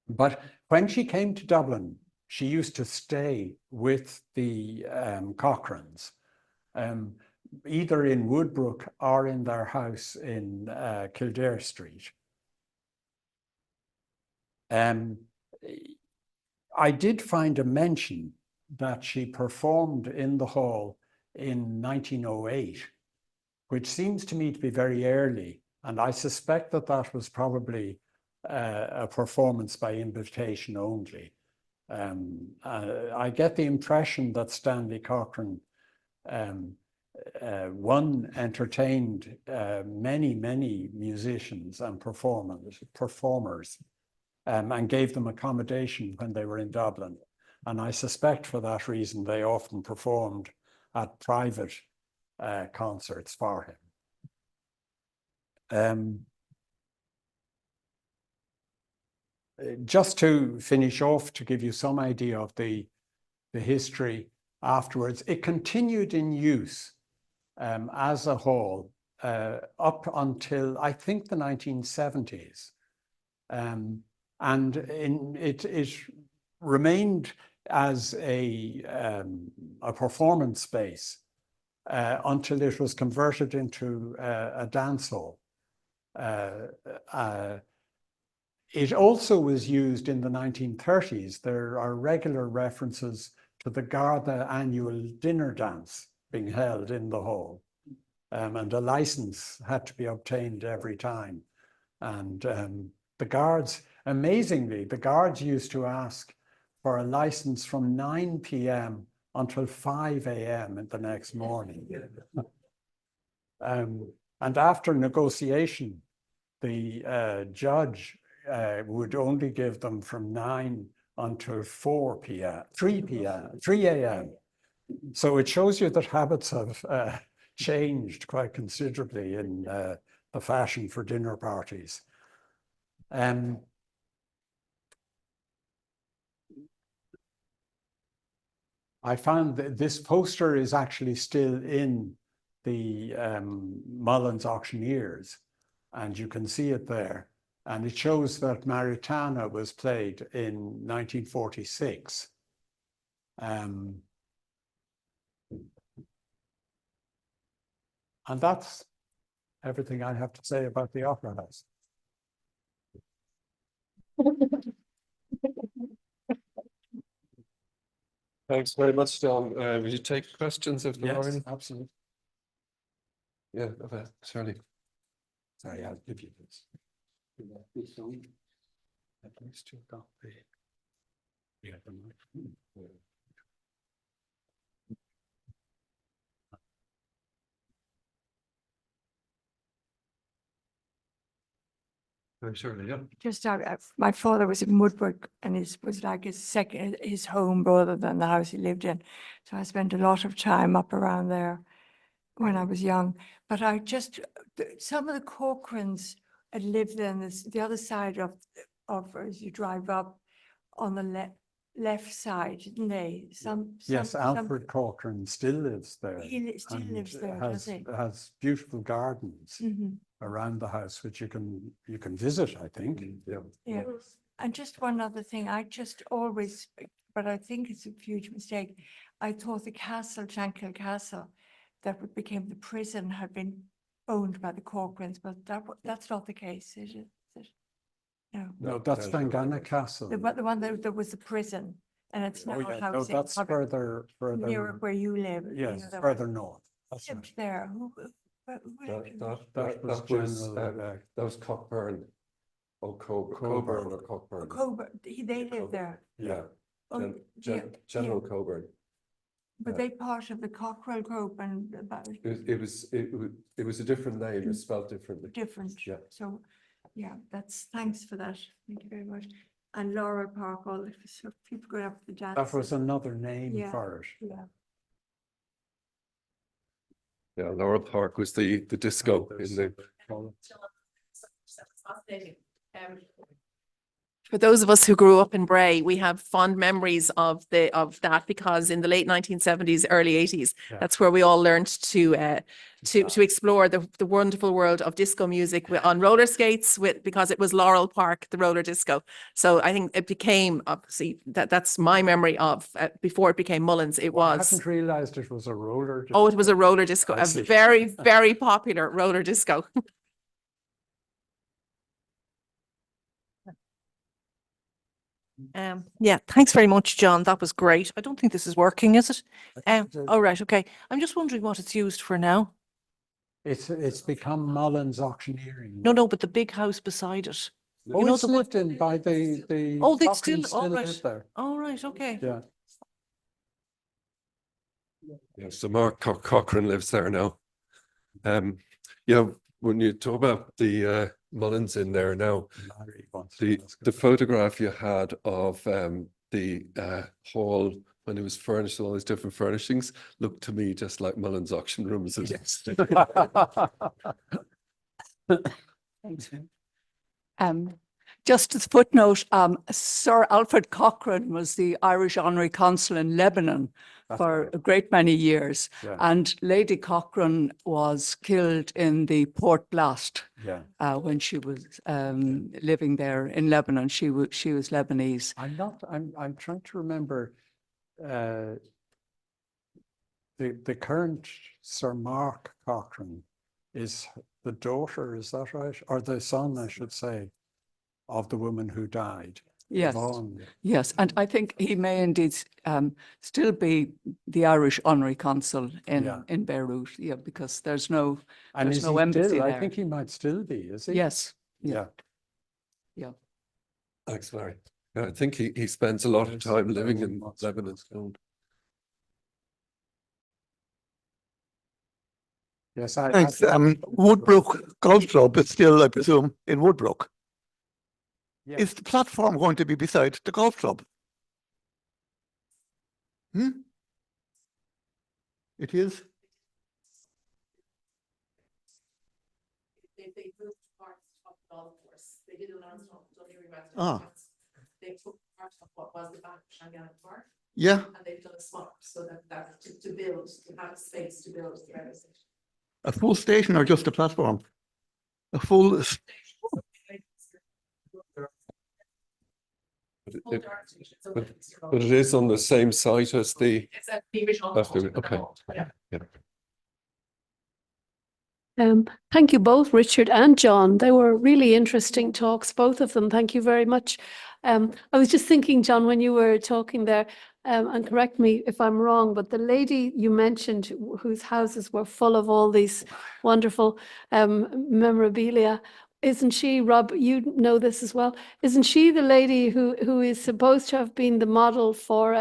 [SPEAKER 2] But when she came to Dublin, she used to stay with the Cochrans, either in Woodbrook or in their house in Kildare Street. I did find a mention that she performed in the hall in 1908, which seems to me to be very early. And I suspect that that was probably a performance by invitation only. I get the impression that Stanley Cochrane entertained many musicians and performers and gave them accommodation when they were in Dublin. And I suspect for that reason, they often performed at private concerts for him. Just to finish off, to give you some idea of the history afterwards, it continued in use as a hall up until, I think, the 1970s. And it remained as a performance space until it was converted into a dance hall. It also was used in the 1930s. There are regular references to the Garda annual dinner dance being held in the hall. And a license had to be obtained every time. And the guards, amazingly, the guards used to ask for a license from 9 p.m. until 5 a.m. the next morning. And after negotiation, the judge would only give them from 9 until 4 p.m., 3 a.m. So it shows you that habits have changed quite considerably in the fashion for dinner parties. I found that this poster is actually still in the Mullins Auctioneers, and you can see it there. And it shows that Maritana was played in 1946. And that's everything I have to say about the Opera House.
[SPEAKER 1] Thanks very much, John. Will you take questions if there are any?
[SPEAKER 2] Absolutely.
[SPEAKER 1] Yeah, certainly.
[SPEAKER 2] Sorry, I'll give you this. At least you've got the. Yeah, the microphone.
[SPEAKER 1] Certainly, yeah.
[SPEAKER 5] Just my father was in Woodbrook, and it was like his home rather than the house he lived in. So I spent a lot of time up around there when I was young. But some of the Cochrans had lived in the other side of as you drive up on the left side, didn't they?
[SPEAKER 2] Yes, Alfred Cochrane still lives there.
[SPEAKER 5] He still lives there, does he?
[SPEAKER 2] Has beautiful gardens around the house, which you can visit, I think.
[SPEAKER 1] Yeah.
[SPEAKER 5] Yeah. And just one other thing, I just always, but I think it's a huge mistake. I thought the castle, Shankill Castle, that became the prison, had been owned by the Cochrans, but that's not the case, is it?
[SPEAKER 2] No, that's Dangana Castle.
[SPEAKER 5] The one that was the prison, and it's now
[SPEAKER 2] No,
[SPEAKER 5] housing.
[SPEAKER 2] that's further
[SPEAKER 5] Nearer where you live.
[SPEAKER 2] Yes, further north. That's
[SPEAKER 5] Lived
[SPEAKER 2] right.
[SPEAKER 5] there.
[SPEAKER 1] That was Cockburn. Coburn or Cockburn.
[SPEAKER 5] Coburn, they lived there.
[SPEAKER 1] Yeah.
[SPEAKER 5] Oh,
[SPEAKER 1] General Coburn.
[SPEAKER 5] Were they part of the Cockrell group and about
[SPEAKER 1] It was a different name. It's spelled differently.
[SPEAKER 5] different?
[SPEAKER 1] Yeah.
[SPEAKER 5] So, yeah, thanks for that. Thank you very much. And Laurel Park, so people go up the dance.
[SPEAKER 2] That was another name
[SPEAKER 5] Yeah.
[SPEAKER 2] for it.
[SPEAKER 5] Yeah.
[SPEAKER 1] Yeah, Laurel Park was the disco in the.
[SPEAKER 6] Fascinating. For those of us who grew up in Bray, we have fond memories of that because in the late 1970s, early 80s,
[SPEAKER 2] Yeah.
[SPEAKER 6] that's where we all learned to explore the wonderful world of disco music on roller skates because it was Laurel Park, the roller disco. So I think it became, obviously, that's my memory of before it became Mullins. It
[SPEAKER 2] I
[SPEAKER 6] was.
[SPEAKER 2] hadn't realized it was a roller.
[SPEAKER 6] Oh, it was a roller disco,
[SPEAKER 2] I
[SPEAKER 6] a
[SPEAKER 2] see.
[SPEAKER 6] very, very popular roller disco. Yeah, thanks very much, John. That was great. I don't think this is working, is it? Oh, right, okay. I'm just wondering what it's used for now.
[SPEAKER 2] It's become Mullins Auctioneering.
[SPEAKER 6] No, but the big house beside it.
[SPEAKER 2] Oh,
[SPEAKER 6] you know
[SPEAKER 2] it's
[SPEAKER 6] the one-
[SPEAKER 2] lived in by the.
[SPEAKER 6] Oh, they
[SPEAKER 2] Cochrans
[SPEAKER 6] still, all right.
[SPEAKER 2] live there.
[SPEAKER 6] All right, okay.
[SPEAKER 2] Yeah.
[SPEAKER 1] Yeah, so Mark Cochrane lives there now. Yeah, when you talk about the Mullins in there now,
[SPEAKER 2] Larry wants to ask
[SPEAKER 1] the
[SPEAKER 2] about-
[SPEAKER 1] photograph you had of the hall when it was furnished, all these different furnishings, looked to me just like Mullins auction rooms.
[SPEAKER 7] Just as footnote, Sir Alfred Cochrane was the Irish Honorary Consul in Lebanon
[SPEAKER 2] That's
[SPEAKER 7] for
[SPEAKER 2] right.
[SPEAKER 7] a great many years.
[SPEAKER 2] Yeah.
[SPEAKER 7] And Lady Cochrane was killed in the port blast
[SPEAKER 2] Yeah.
[SPEAKER 7] when she was living there in Lebanon. She was Lebanese.
[SPEAKER 2] I'm trying to remember the current Sir Mark Cochrane is the daughter, is that right? Or the son, I should say, of the woman who died.
[SPEAKER 7] Yes.
[SPEAKER 2] Yvonne.
[SPEAKER 7] Yes, and I think he may indeed still be the Irish Honorary Consul
[SPEAKER 2] Yeah.
[SPEAKER 7] in Beirut, yeah, because there's no
[SPEAKER 2] And
[SPEAKER 7] there's
[SPEAKER 2] is
[SPEAKER 7] no
[SPEAKER 2] he
[SPEAKER 7] embassy
[SPEAKER 2] still? I
[SPEAKER 7] there.
[SPEAKER 2] think he might still be, is he?
[SPEAKER 7] Yes,
[SPEAKER 2] Yeah.
[SPEAKER 7] yeah.
[SPEAKER 1] Thanks, Larry. Yeah, I think he spends a lot of
[SPEAKER 2] Yes,
[SPEAKER 1] time living
[SPEAKER 2] very
[SPEAKER 1] in
[SPEAKER 2] much.
[SPEAKER 1] Lebanon.
[SPEAKER 2] Yes,
[SPEAKER 8] Thanks. Woodbrook Golf Club is still, I presume, in Woodbrook.
[SPEAKER 2] Yeah.
[SPEAKER 8] Is the platform going to be beside the golf club? It is?
[SPEAKER 6] They moved parts of the golf course. They did an announcement,
[SPEAKER 8] Ah.
[SPEAKER 6] They took part of what was the back of Shanghai Park
[SPEAKER 8] Yeah,
[SPEAKER 6] and they've done a swap so that to build, to have space to build the railway station.
[SPEAKER 8] a full station or just a platform? A full,
[SPEAKER 1] But it is on the same site as the.
[SPEAKER 6] It's at the original.
[SPEAKER 1] That's the- okay.
[SPEAKER 6] Yeah.
[SPEAKER 3] Thank you both, Richard and John. They were really interesting talks, both of them. Thank you very much. I was just thinking, John, when you were talking there, and correct me if I'm wrong, but the lady you mentioned whose houses were full of all these wonderful memorabilia, isn't she, Rob, you know this as well, isn't she the lady who is supposed to have been the model for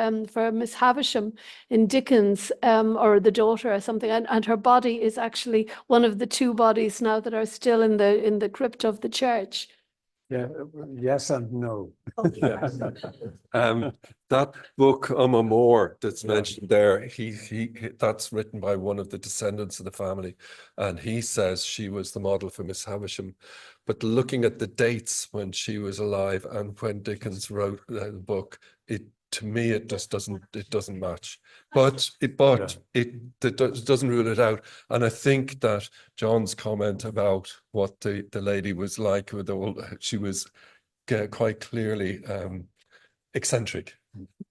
[SPEAKER 3] Miss Havisham in Dickens, or the daughter or something, and her body is actually one of the two bodies now that are still in the crypt of the church?
[SPEAKER 2] Yeah, yes and no.
[SPEAKER 1] That book, More, that's mentioned there, that's written by one of the descendants of the family, and he says she was the model for Miss Havisham. But looking at the dates when she was alive and when Dickens wrote the book, to me it just doesn't match. But it doesn't rule it out. And I think that John's comment about what the lady was like with she was quite clearly eccentric.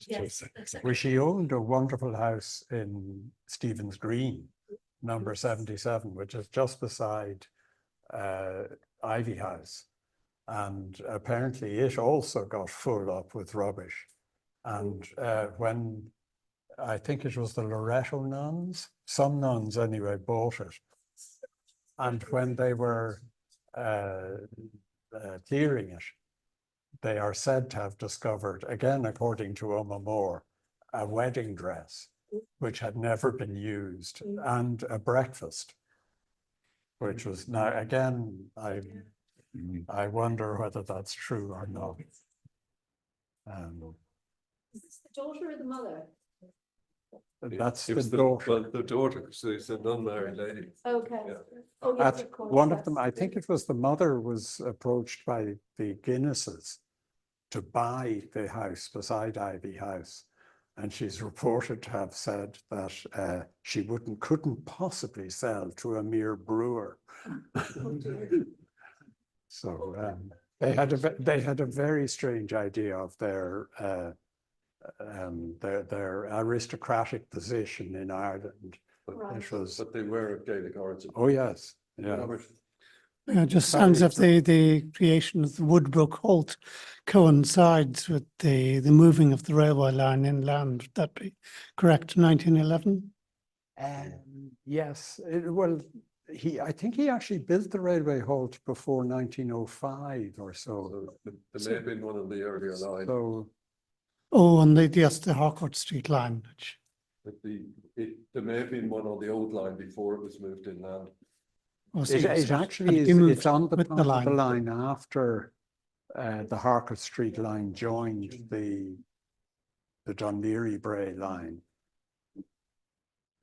[SPEAKER 6] Yes.
[SPEAKER 2] Well, she owned a wonderful house in Stephen's Green, number 77, which is just beside Ivy House. And apparently it also got full up with rubbish. And when I think it was the Loretto nuns, some nuns anyway, bought it. And when they were clearing it, they are said to have discovered, again, according to Oma Moore, a wedding dress, which had never been used, and a breakfast, which was now, again, I wonder whether that's true or not.
[SPEAKER 3] Is this the daughter or the mother?
[SPEAKER 2] That's
[SPEAKER 1] It
[SPEAKER 2] the
[SPEAKER 1] was
[SPEAKER 2] daughter.
[SPEAKER 1] well, the daughter, so it's an unmarried lady.
[SPEAKER 3] Okay.
[SPEAKER 1] Yeah.
[SPEAKER 3] Oh, yes,
[SPEAKER 2] At
[SPEAKER 3] of course,
[SPEAKER 2] one of
[SPEAKER 3] yes.
[SPEAKER 2] them, I think it was the mother, was approached by the Guinnesses to buy the house beside Ivy House. And she's reported to have said that she couldn't possibly sell to a mere brewer. So they had a very strange idea of their aristocratic position in Ireland.
[SPEAKER 3] Right.
[SPEAKER 2] It was,
[SPEAKER 1] But they were of Gaelic origin.
[SPEAKER 2] oh yes, yeah.
[SPEAKER 1] Robert?
[SPEAKER 9] It just sounds as if the creation of the Woodbrook halt coincides with the moving of the railway line inland. Would that be correct? 1911?
[SPEAKER 2] Yes, well, I think he actually built the railway halt before 1905 or so.
[SPEAKER 1] So there may have been one of the earlier lines.
[SPEAKER 2] So
[SPEAKER 9] Oh, and yes, the Harcourt Street line. Which,
[SPEAKER 1] But there may have been one on the old line before it was moved inland.
[SPEAKER 9] oh, so
[SPEAKER 2] it
[SPEAKER 9] it's
[SPEAKER 2] actually
[SPEAKER 9] had
[SPEAKER 2] is,
[SPEAKER 9] been
[SPEAKER 2] it's on the
[SPEAKER 9] with
[SPEAKER 2] part
[SPEAKER 9] the
[SPEAKER 2] of the
[SPEAKER 9] line.
[SPEAKER 2] line after the Harcourt Street line joined the Dún Laoghaire Bray line.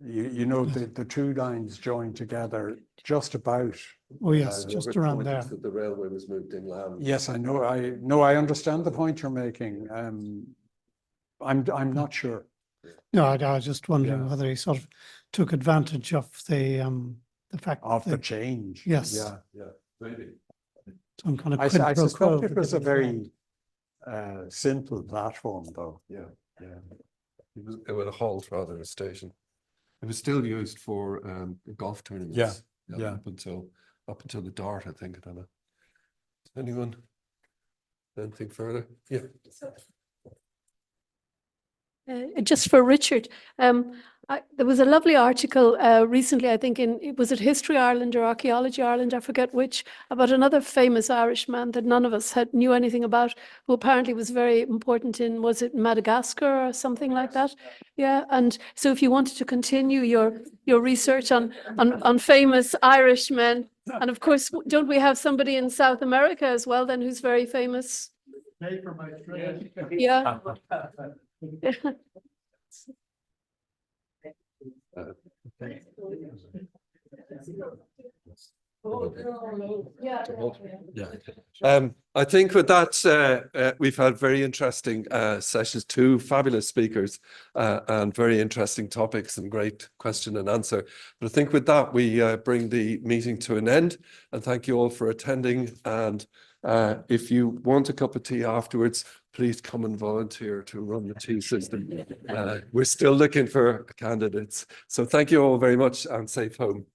[SPEAKER 2] You know, the two lines joined together just about.
[SPEAKER 9] Oh, yes,
[SPEAKER 1] And
[SPEAKER 9] just
[SPEAKER 1] Robert
[SPEAKER 9] around
[SPEAKER 1] pointed
[SPEAKER 9] there.
[SPEAKER 1] That the railway was moved inland.
[SPEAKER 2] Yes, I know. I understand the point you're making. I'm not sure.
[SPEAKER 9] No, I was just wondering
[SPEAKER 2] Yeah.
[SPEAKER 9] whether he sort of took advantage of the fact
[SPEAKER 2] Of the
[SPEAKER 9] that
[SPEAKER 2] change.
[SPEAKER 9] Yes.
[SPEAKER 2] Yeah.
[SPEAKER 1] Yeah, maybe.
[SPEAKER 9] some kind of
[SPEAKER 2] I
[SPEAKER 9] quid pro quo
[SPEAKER 2] suspect it was a
[SPEAKER 9] with
[SPEAKER 2] very simple platform, though.
[SPEAKER 1] Yeah, yeah. It was a halt rather than a station. It was still used for golf tournaments.
[SPEAKER 2] Yeah.
[SPEAKER 1] Up until the Dart, I think. I don't know. Anyone? Anything further? Yeah.
[SPEAKER 3] Just for Richard, there was a lovely article recently, I think was it History Ireland or Archaeology Ireland, I forget which, about another famous Irishman that none of us knew anything about, who apparently was very important in, was it Madagascar or something like that? Yeah, and so if you wanted to continue your research on famous Irishmen, and of course, don't we have somebody in South America as well then who's very famous? Yeah.
[SPEAKER 1] I think with that, we've had very interesting sessions, two fabulous speakers and very interesting topics and great question and answer. But I think with that, we bring the meeting to an end, and thank you all for attending. And if you want a cup of tea afterwards, please come and volunteer to run the tea system. We're still looking for candidates. So thank you all very much and safe home.